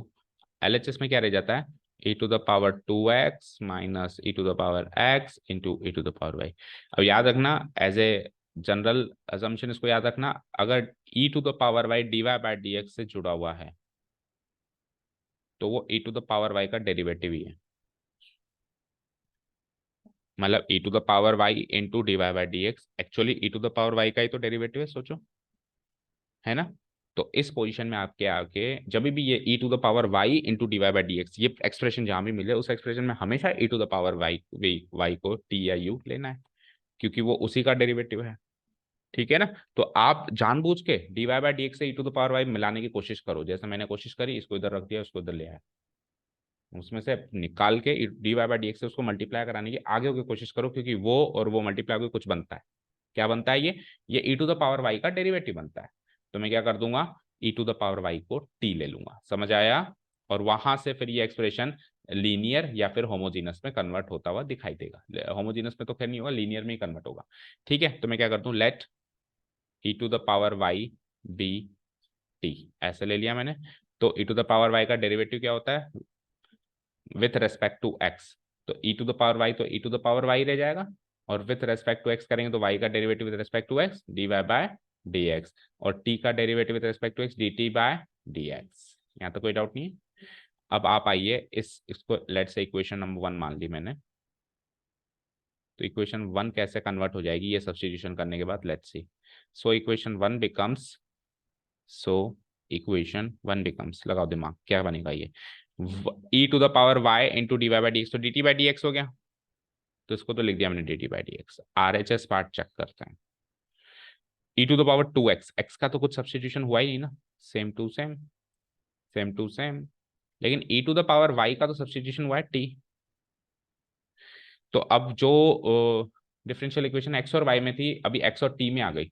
एलएचएस में क्या रह जाता है, ई to the power 2x minus E to the power x into E to the power y. अब याद रखना, एज ए जनरल अजम्पशन इसको याद रखना, अगर e to the power y D Y by D x से जुड़ा हुआ है तो वो e to the power Y का डेरिवेटिव ही है, मतलब e to the power y into D Y by D x actually e to the power Y का ही तो डेरिवेटिव है, सोचो, है ना। तो इस पोजीशन में आपके आके जब भी ये e to the power y into D Y by D x, ये एक्सप्रेशन जहां भी मिले उस एक्सप्रेशन में हमेशा e to the power y y को टी या यू लेना है, क्योंकि वो उसी का डेरिवेटिव है, ठीक है ना। तो आप जानबूझ के D Y by D x से ई टू द पावर वाई मिलाने की कोशिश करो, जैसे मैंने कोशिश करी, इसको इधर रख दिया, उसको इधर ले आया, उसमें से निकाल के D Y by D x से उसको मल्टीप्लाई कराने की आगे होकर कोशिश करो, क्योंकि वो और वो मल्टीप्लाई होकर कुछ बनता है। क्या बनता है ये e to the power Y का डेरिवेटिव बनता है। तो मैं क्या कर दूंगा, ई टू द पावर वाई को टी ले लूंगा, समझ आया। और वहां से फिर ये एक्सप्रेशन लीनियर या फिर होमोजीनस में कन्वर्ट होता हुआ दिखाई देगा, होमोजीनस में तो खैर नहीं होगा, लीनियर में ही कन्वर्ट होगा, ठीक है। तो मैं क्या कर दूं, let E to the power Y be T, ऐसे ले लिया मैंने। तो ई टू द पावर वाई का डेरिवेटिव क्या होता है विथ रेस्पेक्ट टू एक्स, तो ई टू द पावर वाई तो ई टू द पावर वाई रह जाएगा, और विथ रेस्पेक्ट टू एक्स करेंगे तो वाई का derivative with respect to x D Y by D x, और टी का derivative with respect to x D T by D X. यहाँ तो कोई डाउट नहीं है। अब आप आइए इसको लेट से इक्वेशन नंबर 1 मान ली मैंने, तो इक्वेशन 1 कैसे कन्वर्ट हो जाएगी ये सब्स्टिट्यूशन करने के बाद, let's see. So equation 1 becomes, so equation 1 becomes, लगाओ दिमाग, क्या बनेगा ये, e to the power y into D Y by D x, तो d t by D x हो गया, तो इसको तो लिख दिया मैंने d t by D x. R H S part check करते हैं, e to the power 2x, x का तो कुछ सब्सटीट्यूशन हुआ ही नहीं ना, same to same, same to same, लेकिन E to the power Y का तो सब्सटीट्यूशन हुआ है टी। तो अब जो डिफरेंशियल इक्वेशन एक्स और वाई में थी, अभी एक्स और टी में आ गई,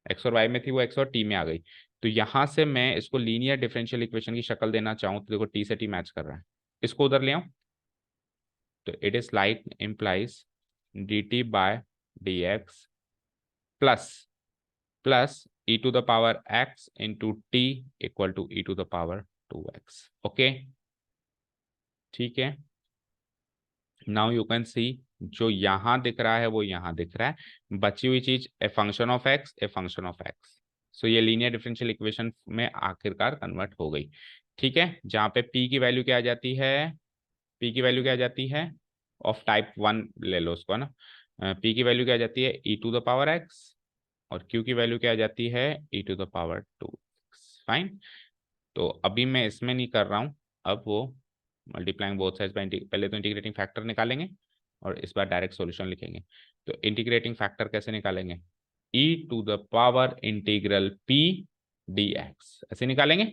एक्स और वाई में थी वो एक्स और टी में आ गई। तो यहां से मैं इसको लीनियर डिफरेंशियल इक्वेशन की शक्ल देना चाहूँ तो देखो टी से टी मैच कर रहा है, इसको उधर ले आऊं, तो it is like implies D T by D x plus plus e to the power x into T equal to e to the power 2x। Okay, ठीक है। नाउ यू कैन सी, जो यहां दिख रहा है वो यहां दिख रहा है, बची हुई चीज a function of x, a function of x. So ये लीनियर डिफरेंशियल इक्वेशन में आखिरकार कन्वर्ट हो गई। ठीक है, जहां पे p की वैल्यू क्या आ जाती है, p की वैल्यू क्या आ जाती है, ऑफ टाइप 1 ले लो उसको ना, p की वैल्यू क्या आ जाती है e to the power x, और q की वैल्यू क्या आ जाती है e to the power 2x। Fine. तो अभी मैं इसमें नहीं कर रहा हूँ, अब वो मल्टीप्लाइंग बोथ साइड्स बाय, पहले तो इंटीग्रेटिंग फैक्टर निकालेंगे और इस बार डायरेक्ट सॉल्यूशन लिखेंगे। तो इंटीग्रेटिंग फैक्टर कैसे निकालेंगे, e to the power integral p dx ऐसे निकालेंगे।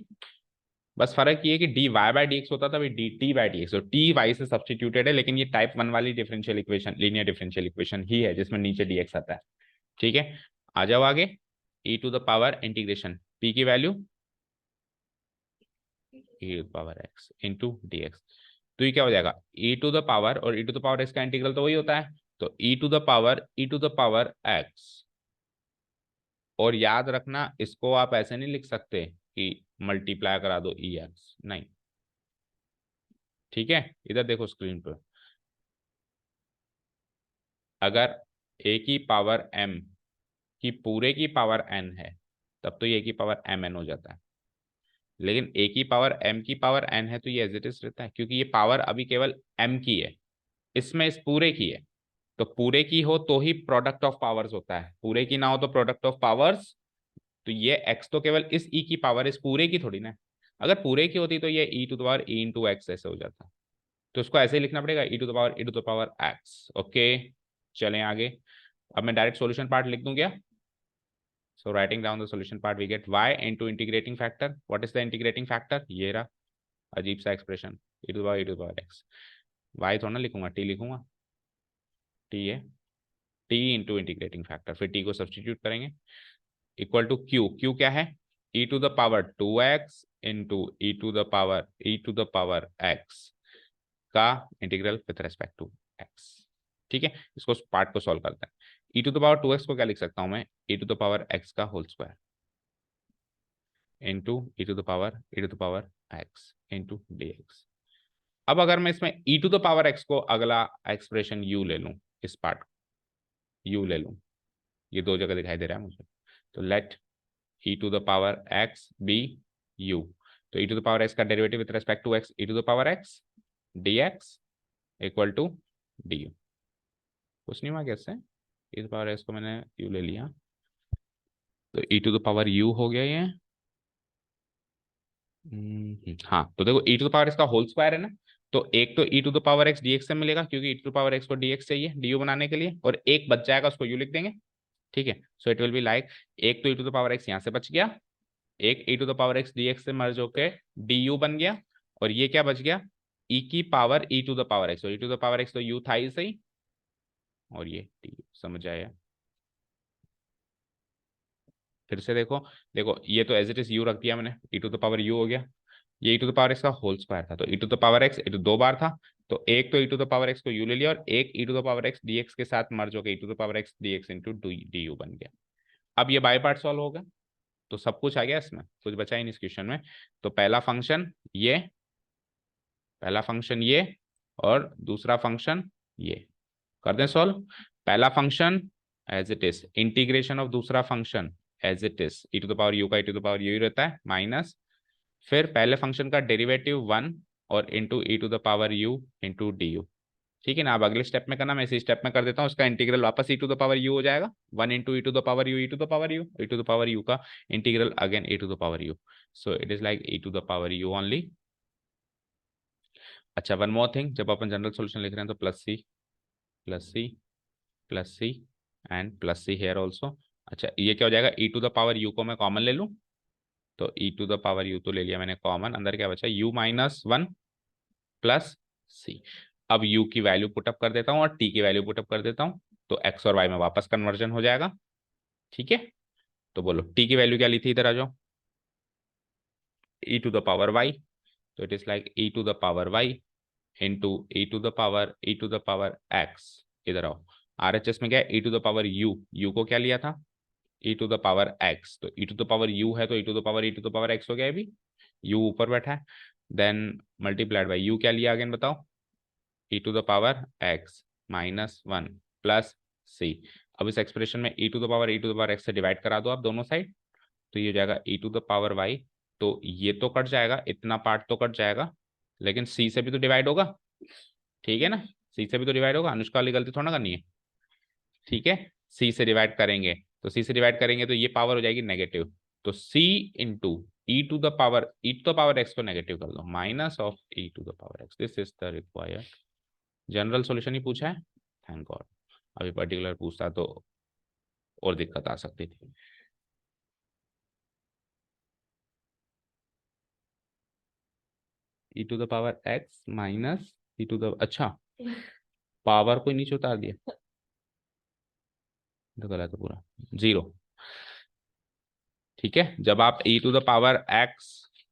बस फर्क ये है कि dy बाई डी एक्स होता था, अभी dt बाई डी एक्स, तो टी वाई से सब्सटीट्यूटेड है, लेकिन ये टाइप 1 वाली differential equation, linear differential equation ही है जिसमें नीचे dx आता है। ठीक है, आ जाओ आगे। e to the power integration p की value e to the power x into D x. तो ये क्या हो जाएगा e टू द पावर, और e to the power x का इंटीग्रल तो वही होता है, तो e to the power x। और याद रखना, इसको आप ऐसे नहीं लिख सकते कि मल्टीप्लाई करा दो ई एक्स, नहीं। ठीक है, इधर देखो स्क्रीन पर, अगर a की पावर m की पूरे की पावर n है तब तो ये की पावर m n हो जाता है, लेकिन a की पावर m की पावर n है तो ये एज इट इज रहता है, क्योंकि ये पावर अभी केवल m की है, इसमें इस पूरे की है। तो पूरे की हो तो ही प्रोडक्ट ऑफ पावर्स होता है, पूरे की ना हो तो प्रोडक्ट ऑफ पावर्स। तो ये x तो केवल इस e की पावर, इस पूरे की थोड़ी ना, अगर पूरे की होती तो ये e to the power e into X ऐसे हो जाता। तो उसको ऐसे ही लिखना पड़ेगा e to the power x। Okay, चलें आगे। अब मैं डायरेक्ट सॉल्यूशन पार्ट लिख दूं क्या? So writing down the solution part, we get y into integrating factor. What is the integrating factor? ये रहा अजीब सा expression, e to the power x। y थोड़ा ना लिखूंगा, t लिखूंगा, t है, t इंटू इंटीग्रेटिंग फैक्टर, फिर t को सब्सटीट्यूट करेंगे, इक्वल टू q। q क्या है e to the power 2x into e to the power x का integral with respect to x। ठीक है, इसको पार्ट को सॉल्व करते हैं। e to the power 2x को क्या लिख सकता हूं मैं, e to the power x का whole square into e to the power x into dx। अब अगर मैं इसमें e to the power x को अगला एक्सप्रेशन u ले लूं, इस पार्ट u ले लूं, ये दो जगह दिखाई दे रहा है मुझे, तो let e to the power x be u। तो e to the power x का derivative with respect to x, e to the power x dx equal to du। कुछ नहीं हुआ कैसे, e to the power x को मैंने u ले लिया, तो e to the power u हो गया ये। हाँ, तो देखो e टू द पावर इसका होल स्क्वायर है ना, तो एक तो e to the power x dx से मिलेगा, क्योंकि e to the power x को dx चाहिए du बनाने के लिए, और एक बच जाएगा उसको u लिख देंगे। ठीक है, so it will be like, एक तो e to the power x यहाँ से बच गया, एक e to the power x dx से मर्ज होके du बन गया, और ये क्या बच गया e की power e to the power x, तो e to the power x तो u था ही सही, और ये du। समझ आया? फिर से देखो, देखो ये तो एज इट इज u रख दिया मैंने, e to the power u हो गया, ये e to the power x का होल स्क्वायर था, तो e to the power x e to दो बार था, तो एक तो e to the power x को u ले लिया, और एक e to the power x dx के साथ मर्ज हो गया, e to the power x dx into du बन गया। अब ये बाय पार्ट सॉल्व होगा, तो सब कुछ आ गया, इसमें कुछ बचा ही नहीं इस क्वेश्चन में। तो पहला फंक्शन ये और दूसरा फंक्शन ये कर दें सॉल्व। पहला function as it is, integration of दूसरा function as it is, e to the power u का e to the power u ही रहता है, माइनस फिर पहले फंक्शन का डेरिवेटिव 1 और into e to the power u into D you. ठीक है ना, अब अगले स्टेप में करना, मैं इसी स्टेप में कर देता हूँ, उसका इंटीग्रल वापस e to the power u हो जाएगा, 1 into e to the power u e to the power u, e to the power u का integral again e to the power u, so it is like e to the power u only. अच्छा, one more thing, जब अपन general solution लिख रहे हैं तो plus C plus C plus C and plus C here also. अच्छा, ये क्या हो जाएगा, e to the power u को मैं कॉमन ले लूँ, तो e to the power u तो ले लिया मैंने कॉमन, अंदर क्या बचा u माइनस 1 प्लस सी। अब u की वैल्यू पुटअप कर देता हूँ और t की वैल्यू पुटअप कर देता हूँ, तो x और y में वापस कन्वर्जन हो जाएगा। ठीक है, तो बोलो t की वैल्यू क्या ली थी, इधर आ जाओ, e to the power y, तो it is like e to the power y into e to the power x। इधर आओ, RHS में क्या है, e to the power u, u को क्या लिया था e to the power x, तो ई टू द पावर यू है तो ई to the power e to the power x हो गया अभी, यू ऊपर बैठा है, देन मल्टीप्लाइड बाई यू क्या लिया अगेन बताओ, e to the power x minus one plus c. अब इस एक्सप्रेशन में e to the power x से डिवाइड करा दो आप दोनों साइड, तो ये हो जाएगा e to the power Y, तो ये तो कट जाएगा, इतना पार्ट तो कट जाएगा, लेकिन सी से भी तो डिवाइड होगा, ठीक है ना, सी से भी तो डिवाइड होगा, अनुष्का वाली गलती थोड़ा ना करनी है, ठीक है, सी से डिवाइड करेंगे, तो सी से डिवाइड करेंगे तो ये पावर हो जाएगी नेगेटिव, तो c into E to the power x को नेगेटिव कर दो, minus of e to the power x, this is the required general solution ही पूछा है, थैंक गॉड, अभी पर्टिकुलर पूछता तो और दिक्कत आ सकती थी। E to the power x minus E to the, अच्छा पावर को नीचे उतार दिया, तो गलत है पूरा, जीरो, ठीक है, जब आप ई to the power x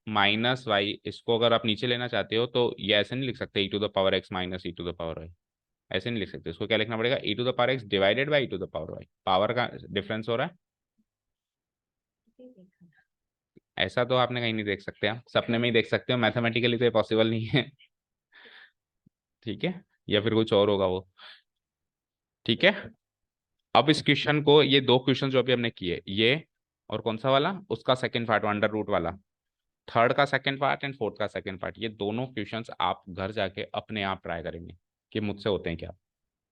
minus y इसको अगर आप नीचे लेना चाहते हो तो ये ऐसे नहीं लिख सकते, e to the power x minus E to the power y, ऐसे नहीं लिख सकते, इसको क्या लिखना पड़ेगा, e to the power x divided by e to the power y, power का डिफरेंस हो रहा है, ऐसा तो आपने कहीं नहीं देख सकते, आप सपने में ही देख सकते हो, मैथमेटिकली तो ये पॉसिबल नहीं है, ठीक है, या फिर कुछ और होगा वो, ठीक है। अब इस क्वेश्चन को, ये दो क्वेश्चन जो अभी हमने किए, ये और कौन सा वाला, उसका सेकंड पार्ट अंडर रूट वाला, थर्ड का सेकंड पार्ट एंड फोर्थ का सेकंड पार्ट, ये दोनों क्वेश्चंस आप घर जाके अपने आप ट्राई करेंगे कि मुझसे होते हैं क्या,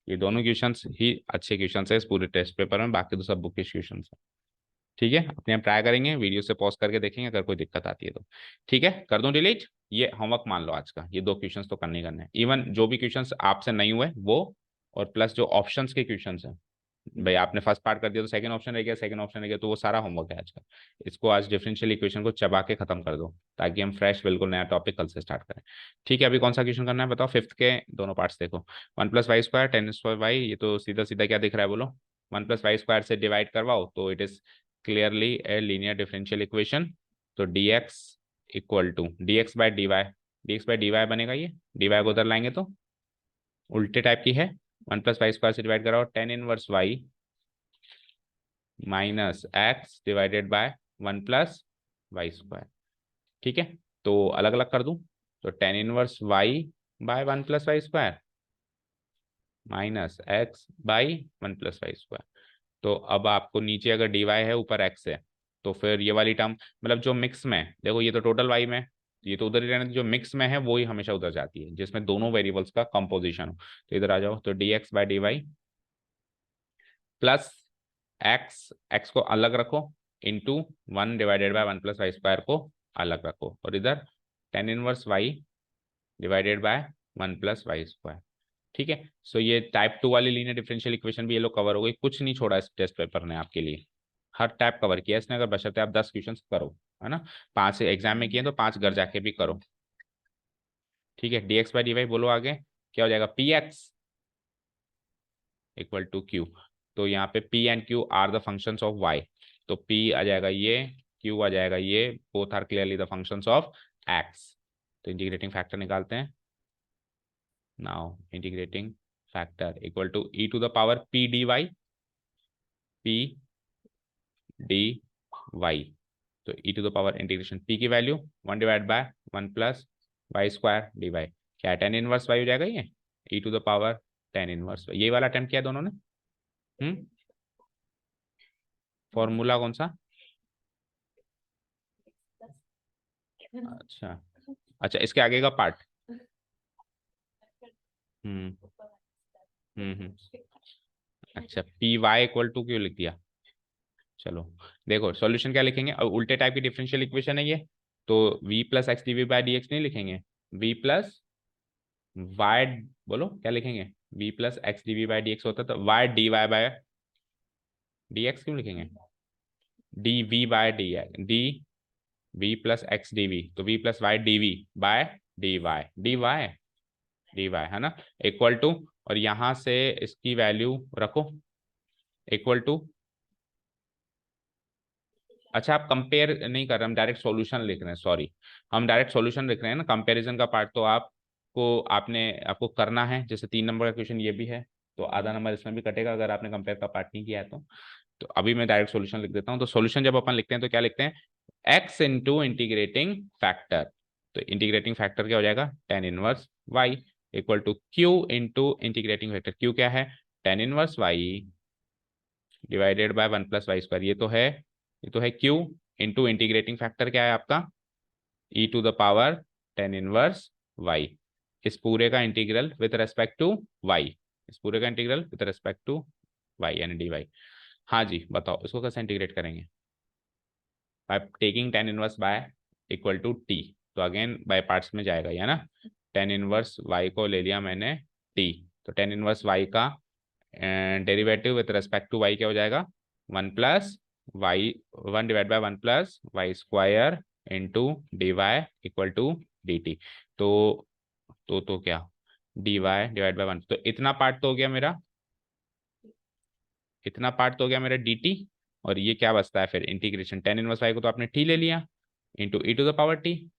ये दोनों क्वेश्चंस ही अच्छे क्वेश्चंस है इस पूरे टेस्ट पेपर में, बाकी तो सब बुकिश क्वेश्चंस है, ठीक है, अपने आप ट्राई करेंगे, वीडियो से पॉज करके देखेंगे, अगर कोई दिक्कत आती है तो, ठीक है, कर दूं डिलीट, ये होमवर्क मान लो आज का, ये दो क्वेश्चंस तो करने ही करने हैं, इवन जो भी क्वेश्चंस आपसे नहीं हुए वो, और प्लस जो ऑप्शंस के क्वेश्चंस हैं, भाई आपने फर्स्ट पार्ट कर दिया तो सेकंड ऑप्शन रह गया, सेकंड ऑप्शन रह गया, तो वो सारा होमवर्क है आज का, इसको आज डिफरेंशियल इक्वेशन को चबा के खत्म कर दो, ताकि हम फ्रेश बिल्कुल नया टॉपिक कल से स्टार्ट करें, ठीक है। अभी कौन सा क्वेश्चन करना है बताओ, फिफ्थ के दोनों पार्ट्स देखो, one plus Y square tan square y, ये तो सीधा सीधा क्या दिख रहा है बोलो, वन प्लस वाई स्क्वायर से डिवाइड करवाओ तो it is clearly a linear differential equation, तो D x equal to d x by D y बनेगा, ये डी वाई को उधर लाएंगे तो उल्टे टाइप की है, वन प्लस वाई स्क्वायर से डिवाइड कराओ tan inverse Y minus X divided by one plus Y square, ठीक है, तो अलग अलग कर दूं, तो tan inverse Y by one plus Y square minus X by one plus Y square, तो अब आपको नीचे अगर डी वाई है ऊपर एक्स है, तो फिर ये वाली टर्म, मतलब जो मिक्स में है, देखो ये तो टोटल वाई में, ये तो उधर ही रहने दो, जो मिक्स में है वो ही हमेशा उधर जाती है, जिसमें दोनों वेरिएबल्स का कंपोजिशन हो, तो इधर आ जाओ, तो D x by D Y plus X, X को अलग रखो, into one divided by one plus Y square को अलग रखो, और इधर tan inverse Y divided by one plus Y square, ठीक है, सो ये टाइप टू वाली लीनियर डिफरेंशियल इक्वेशन भी ये लोग कवर हो गई, कुछ नहीं छोड़ा इस टेस्ट पेपर ने आपके लिए, हर टाइप कवर किया इसने, अगर बशर्ते आप 10 क्वेश्चन करो, है ना, 5 एग्जाम में किए तो 5 घर जाके भी करो, ठीक है। D x by D Y बोलो आगे क्या हो जाएगा, P X equal to Q, तो यहाँ पे P and Q are the functions of Y, तो पी आ जाएगा ये, क्यू आ जाएगा ये, both are clearly the functions of X, तो इंटीग्रेटिंग फैक्टर निकालते हैं, now integrating factor equal to E to the power P D Y, P D Y, तो ई to the power integration p की value one divide by one plus Y square d y, क्या tan inverse y हो जाएगा ये, e to the power tan inverse, ये वाला attempt किया दोनों ने, फॉर्मूला कौन सा, अच्छा अच्छा, इसके आगे का पार्ट, हम्म अच्छा, पी वाई इक्वल टू क्यों लिख दिया, चलो देखो सॉल्यूशन क्या लिखेंगे, अब उल्टे टाइप की डिफरेंशियल इक्वेशन है ये, तो v plus x D we by D X नहीं लिखेंगे, v प्लस वाई, बोलो क्या लिखेंगे, v plus x D we by D x होता तो Y D Y by D X क्यों लिखेंगे, D we by D V plus x D V, तो v plus Y D we by D Y है ना, equal to, और यहां से इसकी वैल्यू रखो इक्वल टू, अच्छा आप कंपेयर नहीं कर रहे, हम डायरेक्ट सॉल्यूशन लिख रहे हैं, सॉरी, हम डायरेक्ट सॉल्यूशन लिख रहे हैं ना, कंपैरिजन का पार्ट तो आपको आपको करना है, जैसे 3 नंबर का क्वेश्चन ये भी है, तो आधा नंबर इसमें भी कटेगा अगर आपने कंपेयर का पार्ट नहीं किया है तो अभी मैं डायरेक्ट सॉल्यूशन लिख देता हूँ। तो सॉल्यूशन जब अपन लिखते हैं तो क्या लिखते हैं, x इंटू इंटीग्रेटिंग फैक्टर। तो इंटीग्रेटिंग फैक्टर क्या हो जाएगा, tan inverse y equal to q into integrating factor, q क्या है, tan inverse y divided by one plus Y square. ये तो है q इंटू इंटीग्रेटिंग फैक्टर क्या है आपका, e to the power tan inverse y। इस पूरे का integral with respect to y, इस पूरे का integral with respect to y यानी डी वाई। हाँ जी बताओ इसको कैसे इंटीग्रेट करेंगे, by taking tan inverse by equal to T. तो अगेन बाय पार्ट्स में जाएगा ये ना, टेन इनवर्स y को ले लिया मैंने t, तो टेन इनवर्स y का derivative with respect to y क्या हो जाएगा, one plus Y, one divide by one plus Y square into D Y equal to D T. तो क्या, D Y divide by one, तो इतना part तो हो गया मेरा, इतना पार्ट तो हो गया मेरा डी टी। और ये क्या बचता है फिर, इंटीग्रेशन टेन इनवर्स वाई को तो आपने टी ले लिया into E to the power t,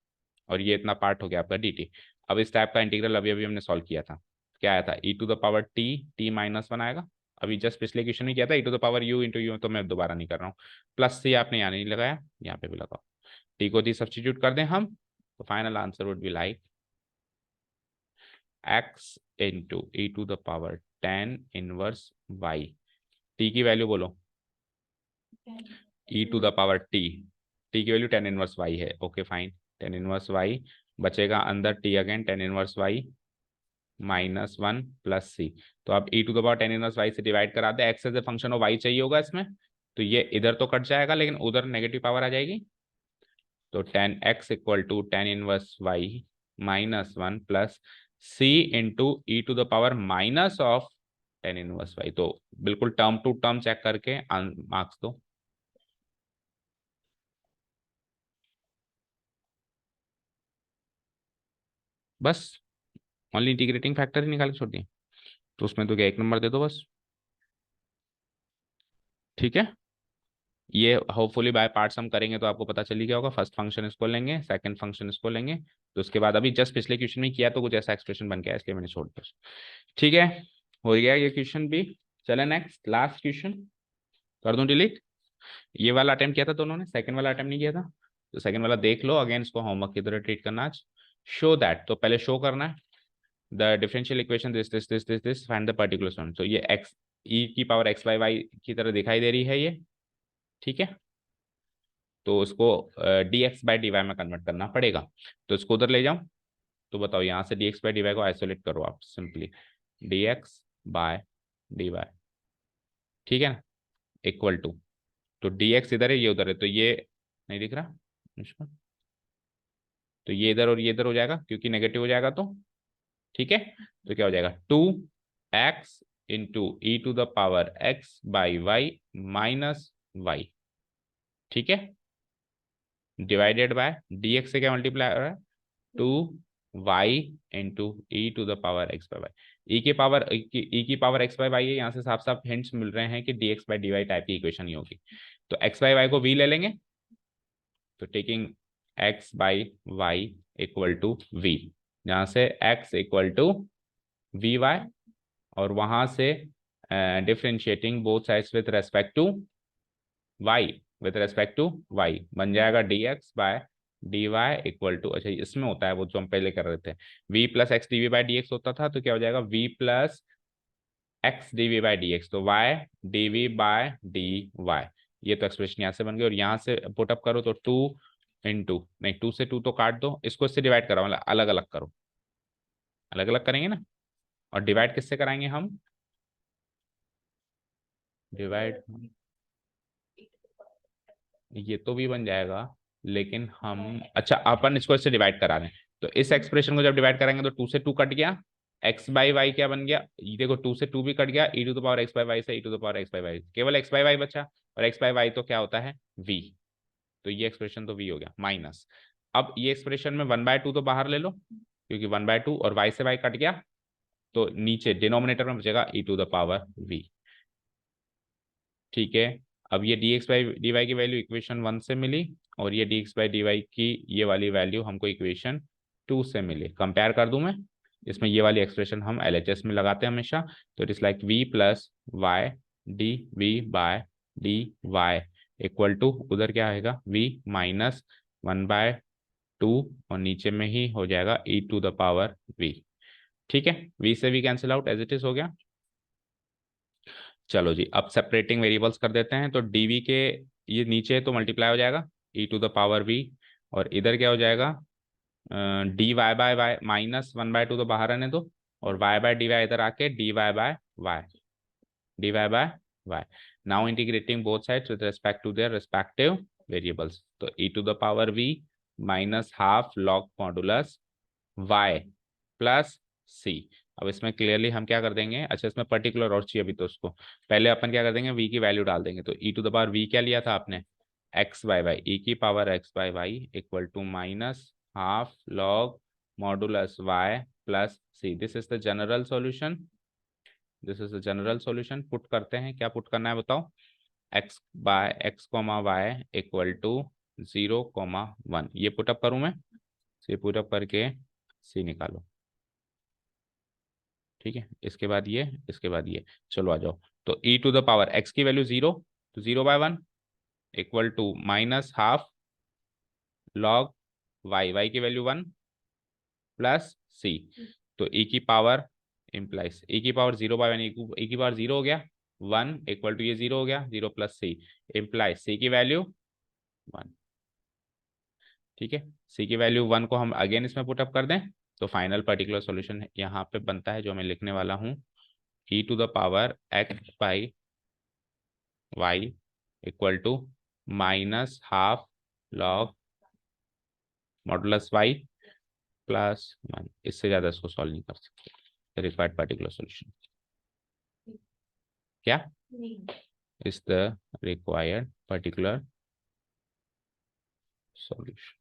और ये इतना पार्ट हो गया आपका डी टी। अब इस टाइप का इंटीग्रल अभी अभी हमने सॉल्व किया था, क्या आया था, e to the power t, t minus one आएगा। अभी जस्ट पिछले क्वेश्चन में किया था e to the power u into u, तो मैं दोबारा नहीं कर रहा हूँ। प्लस सी आपने यहाँ नहीं लगाया, यहाँ पे भी लगाओ, टी को टी सब्सटीट्यूट कर दें हम, तो final answer would be like x into E to the power tan inverse y. T की वैल्यू बोलो, e to the power t, t की वैल्यू टेन इनवर्स वाई है, okay fine, tan inverse y बचेगा अंदर t again tan inverse Y minus one plus सी। तो अब e to the power tan inverse y से divide करा दे, x as a function of y चाहिए होगा इसमें, तो ये इधर तो कट जाएगा लेकिन उधर नेगेटिव पावर आ जाएगी। तो tan x equal to tan inverse Y minus one plus c into E to the power minus of tan inverse y. तो बिल्कुल टर्म टू टर्म चेक करके मार्क्स दो। बस ओनली इंटीग्रेटिंग फैक्टर ही निकाल के छोड़ दिए, तो उसमें तो क्या एक नंबर दे दो बस, ठीक है। ये होपफुली बाय पार्ट्स हम करेंगे तो आपको पता चल ही गया होगा, फर्स्ट फंक्शन इसको लेंगे, सेकंड फंक्शन इसको लेंगे, तो उसके बाद अभी जस्ट पिछले क्वेश्चन में किया तो कुछ ऐसा एक्सप्रेशन बन गया इसलिए मैंने छोड़ दिया, ठीक है। हो गया ये क्वेश्चन भी। चले नेक्स्ट लास्ट क्वेश्चन, कर दूं डिलीट। ये वाला अटेम्प्ट किया था दोनों ने, सेकंड वाला अटेम्प्ट नहीं किया था, तो सेकंड वाला देख लो अगेन, इसको होमवर्क की तरह ट्रीट करना आज। शो दैट, तो पहले शो करना है the differential equation this find the particular solution. तो ये एक्स ई की पावर एक्स बाई वाई की तरह दिखाई दे रही है ये, ठीक है। तो उसको d x by D y में कन्वर्ट करना पड़ेगा, तो इसको उधर ले जाऊं। तो बताओ यहाँ से d x by D y को आइसोलेट करो आप simply, d x by D y, ठीक है ना, इक्वल टू, तो डी एक्स इधर है ये उधर है, तो ये नहीं दिख रहा इसको, तो ये इधर और ये इधर हो जाएगा क्योंकि नेगेटिव हो जाएगा, तो ठीक है। तो क्या हो जाएगा, two x into E to the power x by y minus y, ठीक है, डिवाइडेड बाय डी एक्स से क्या मल्टीप्लाई हो रहा है, two y into E to the power x by y. E की पावर एक्स बाई वाई है, यहाँ से साफ साफ हिंट्स मिल रहे हैं कि d x by D y type की इक्वेशन ही होगी। तो एक्स बाई वाई को वी ले लेंगे, तो taking x by y equal to v, जहाँ से x equal to v y, और वहां से differentiating both sides with respect to y, with respect to y बन जाएगा d x by D Y equal to, अच्छा इसमें होता है वो जो हम पहले कर रहे थे, v plus x D we by D x होता था, तो क्या हो जाएगा v plus x D we by D x, तो y d we by D y. ये तो एक्सप्रेशन यहाँ से बन गई, और यहाँ से पुटअप करो तो टू इंटू, नहीं टू से टू तो काट दो, इसको इससे डिवाइड करो, मतलब अलग अलग करो, अलग अलग करेंगे ना, और डिवाइड किससे कराएंगे हम, डिवाइड, ये तो भी बन जाएगा लेकिन हम, अच्छा अपन इसको इससे डिवाइड करा रहे हैं, तो इस एक्सप्रेशन को जब डिवाइड कराएंगे तो टू से टू कट गया, एक्स बाई वाई क्या बन गया, ये देखो टू से टू भी कट गया, e to the power x by y से ई to the power x by y, केवल एक्स बाई वाई बचा, और एक्स बाई वाई तो क्या होता है वी, तो ये एक्सप्रेशन तो वी हो गया माइनस। अब ये एक्सप्रेशन में वन बाय टू तो बाहर ले लो, क्योंकि वन बाय टू और वाई से वाई कट गया, तो नीचे डिनोमिनेटर में बचेगा e to the power v, ठीक है। अब ये d x by D y की वैल्यू इक्वेशन वन से मिली, और ये d x by D y की ये वाली वैल्यू हमको इक्वेशन टू से मिली, कंपेयर कर दूं मैं, इसमें ये वाली एक्सप्रेशन हम LHS में लगाते हैं हमेशा, तो it is like v plus Y D we by D Y equal to, उधर क्या आएगा v माइनस 1/2 और नीचे में ही हो जाएगा e to the power v। ठीक है, v से v cancel out, as it is हो गया। चलो जी, अब सेपरेटिंग वेरिएबल्स कर देते हैं, तो dv के ये नीचे तो मल्टीप्लाई हो जाएगा e to the power v, और इधर क्या हो जाएगा dy बाय वाई माइनस 1/2 तो बाहर आने दो, और y बाय डी वाई इधर आके dy by y, dy by y. Now integrating both sides with respect to their respective variables, तो e to the power v minus half log modulus y plus c। अब इसमें clearly हम क्या कर देंगे, अच्छा इसमें पर्टिकुलर और चाहिए अभी, तो उसको पहले अपन क्या कर देंगे, v की वैल्यू डाल देंगे, तो e to the power v क्या लिया था आपने, x बाय वाई, e की power x by y equal to minus half log modulus y plus c। This is the general solution, this is the general solution. Put करते हैं, क्या put करना है बताओ, x by x comma y equal to 0,1, ये put up करूं मैं, ये पुटअप करके c निकालो। ठीक है, इसके बाद ये, इसके बाद ये, चलो आ जाओ। तो e to the power x की वैल्यू 0, तो 0/1 equal to minus half log y की वैल्यू 1 प्लस c, तो e की पावर इम्प्लाइज e की पावर 0/1, e की पावर 0 हो गया, 1 इक्वल टू ये 0 हो गया, 0 प्लस c इम्प्लाइज c की वैल्यू 1। ठीक है, c की वैल्यू 1 को हम अगेन इसमें पुटअप कर दें, तो फाइनल पर्टिकुलर सॉल्यूशन यहाँ पे बनता है जो मैं लिखने वाला हूँ, e to the power x by y equal to minus half log modulus y plus 1। इससे ज्यादा इसको सॉल्व नहीं कर सकते, रिक्वायर्ड पर्टिकुलर सॉल्यूशन क्या is the required particular solution.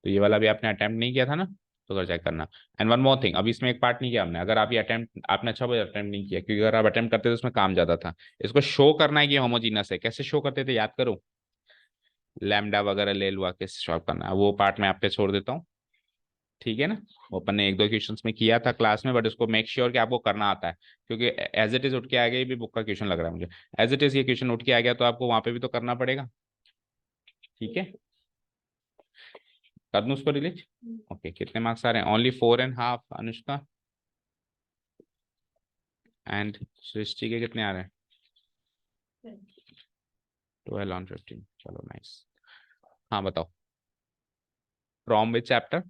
तो ये वाला भी आपने अटेम्प्ट नहीं किया था ना, तो कर चेक करना। एंड वन मोर थिंग, अभी इसमें एक पार्ट नहीं किया हमने, अगर आप ये अटेम्प्ट आपने अच्छा अटेम्प्ट नहीं किया, क्योंकि अगर आप अटेम्प्ट करते तो उसमें काम ज्यादा था, इसको शो करना है कि होमोजीनस है। कैसे शो करते थे याद करो, लैम्डा वगैरह ले लुआ के शो करना है, वो पार्ट मैं आप पे छोड़ देता हूँ। ठीक है ना, वो अपन ने 1-2 क्वेश्चंस में किया था क्लास में, बट उसको मेक श्योर कि आपको करना आता है, क्योंकि एज इट इज उठ के आ गया, ये भी बुक का क्वेश्चन लग रहा है मुझे, एज इट इज ये क्वेश्चन उठ के आ गया, तो आपको वहां पे भी तो करना पड़ेगा। ठीक है, कर दूं उसको डिलीट। ओके, कितने मार्क्स आ रहे हैं, ओनली 4.5 अनुष्का, एंड सृष्टि के कितने आ रहे हैं, 12/15। चलो नाइस। हाँ बताओ, फ्रॉम विच चैप्टर,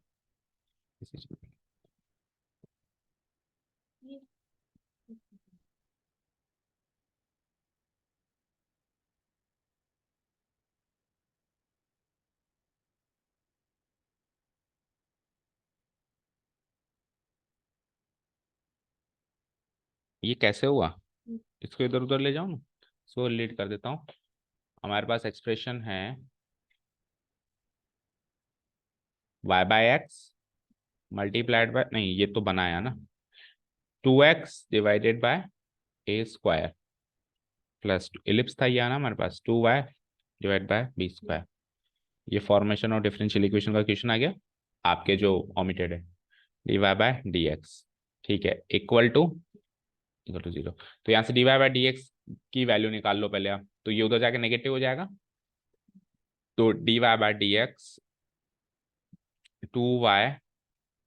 ये कैसे हुआ, इसको इधर उधर ले जाओ ना, इसको लीड कर देता हूँ। हमारे पास एक्सप्रेशन है y by x multiplied by, नहीं ये तो बनाया ना, 2x divided by a square plus ellipse था, ये आना हमारे पास 2y divide by b square. ये फॉर्मेशन और डिफरेंशियल इक्वेशन का क्वेश्चन आ गया आपके जो ओमिटेड है, dy बाय dx। ठीक है, इक्वल टू 0। तो यहाँ से dy बाय dx की वैल्यू निकाल लो पहले आप, तो ये उधर जाके नेगेटिव हो जाएगा, तो dy by dx 2y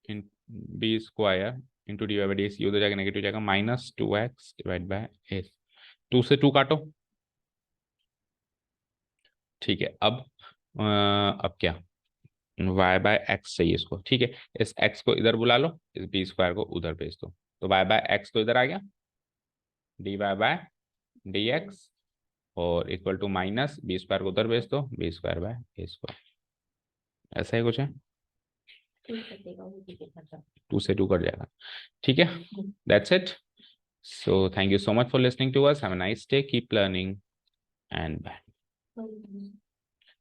in b square into D Y by D x, ये उधर जाके नेगेटिव जाएगा, minus 2x divide by S, 2 से 2 काटो। ठीक है, अब क्या, y बाय एक्स चाहिए इसको। ठीक है, इस x को इधर बुला लो, इस बी स्क्वायर को उधर भेज दो, तो y बाय एक्स तो इधर आ गया, d Y by D x और equal to minus b square को उधर भेज दो, b square by a square. ऐसा ही कुछ है, 2 से 2 कट जाएगा। ठीक है, that's it. So thank you so much for listening to us. Have a nice day. Keep learning and bye.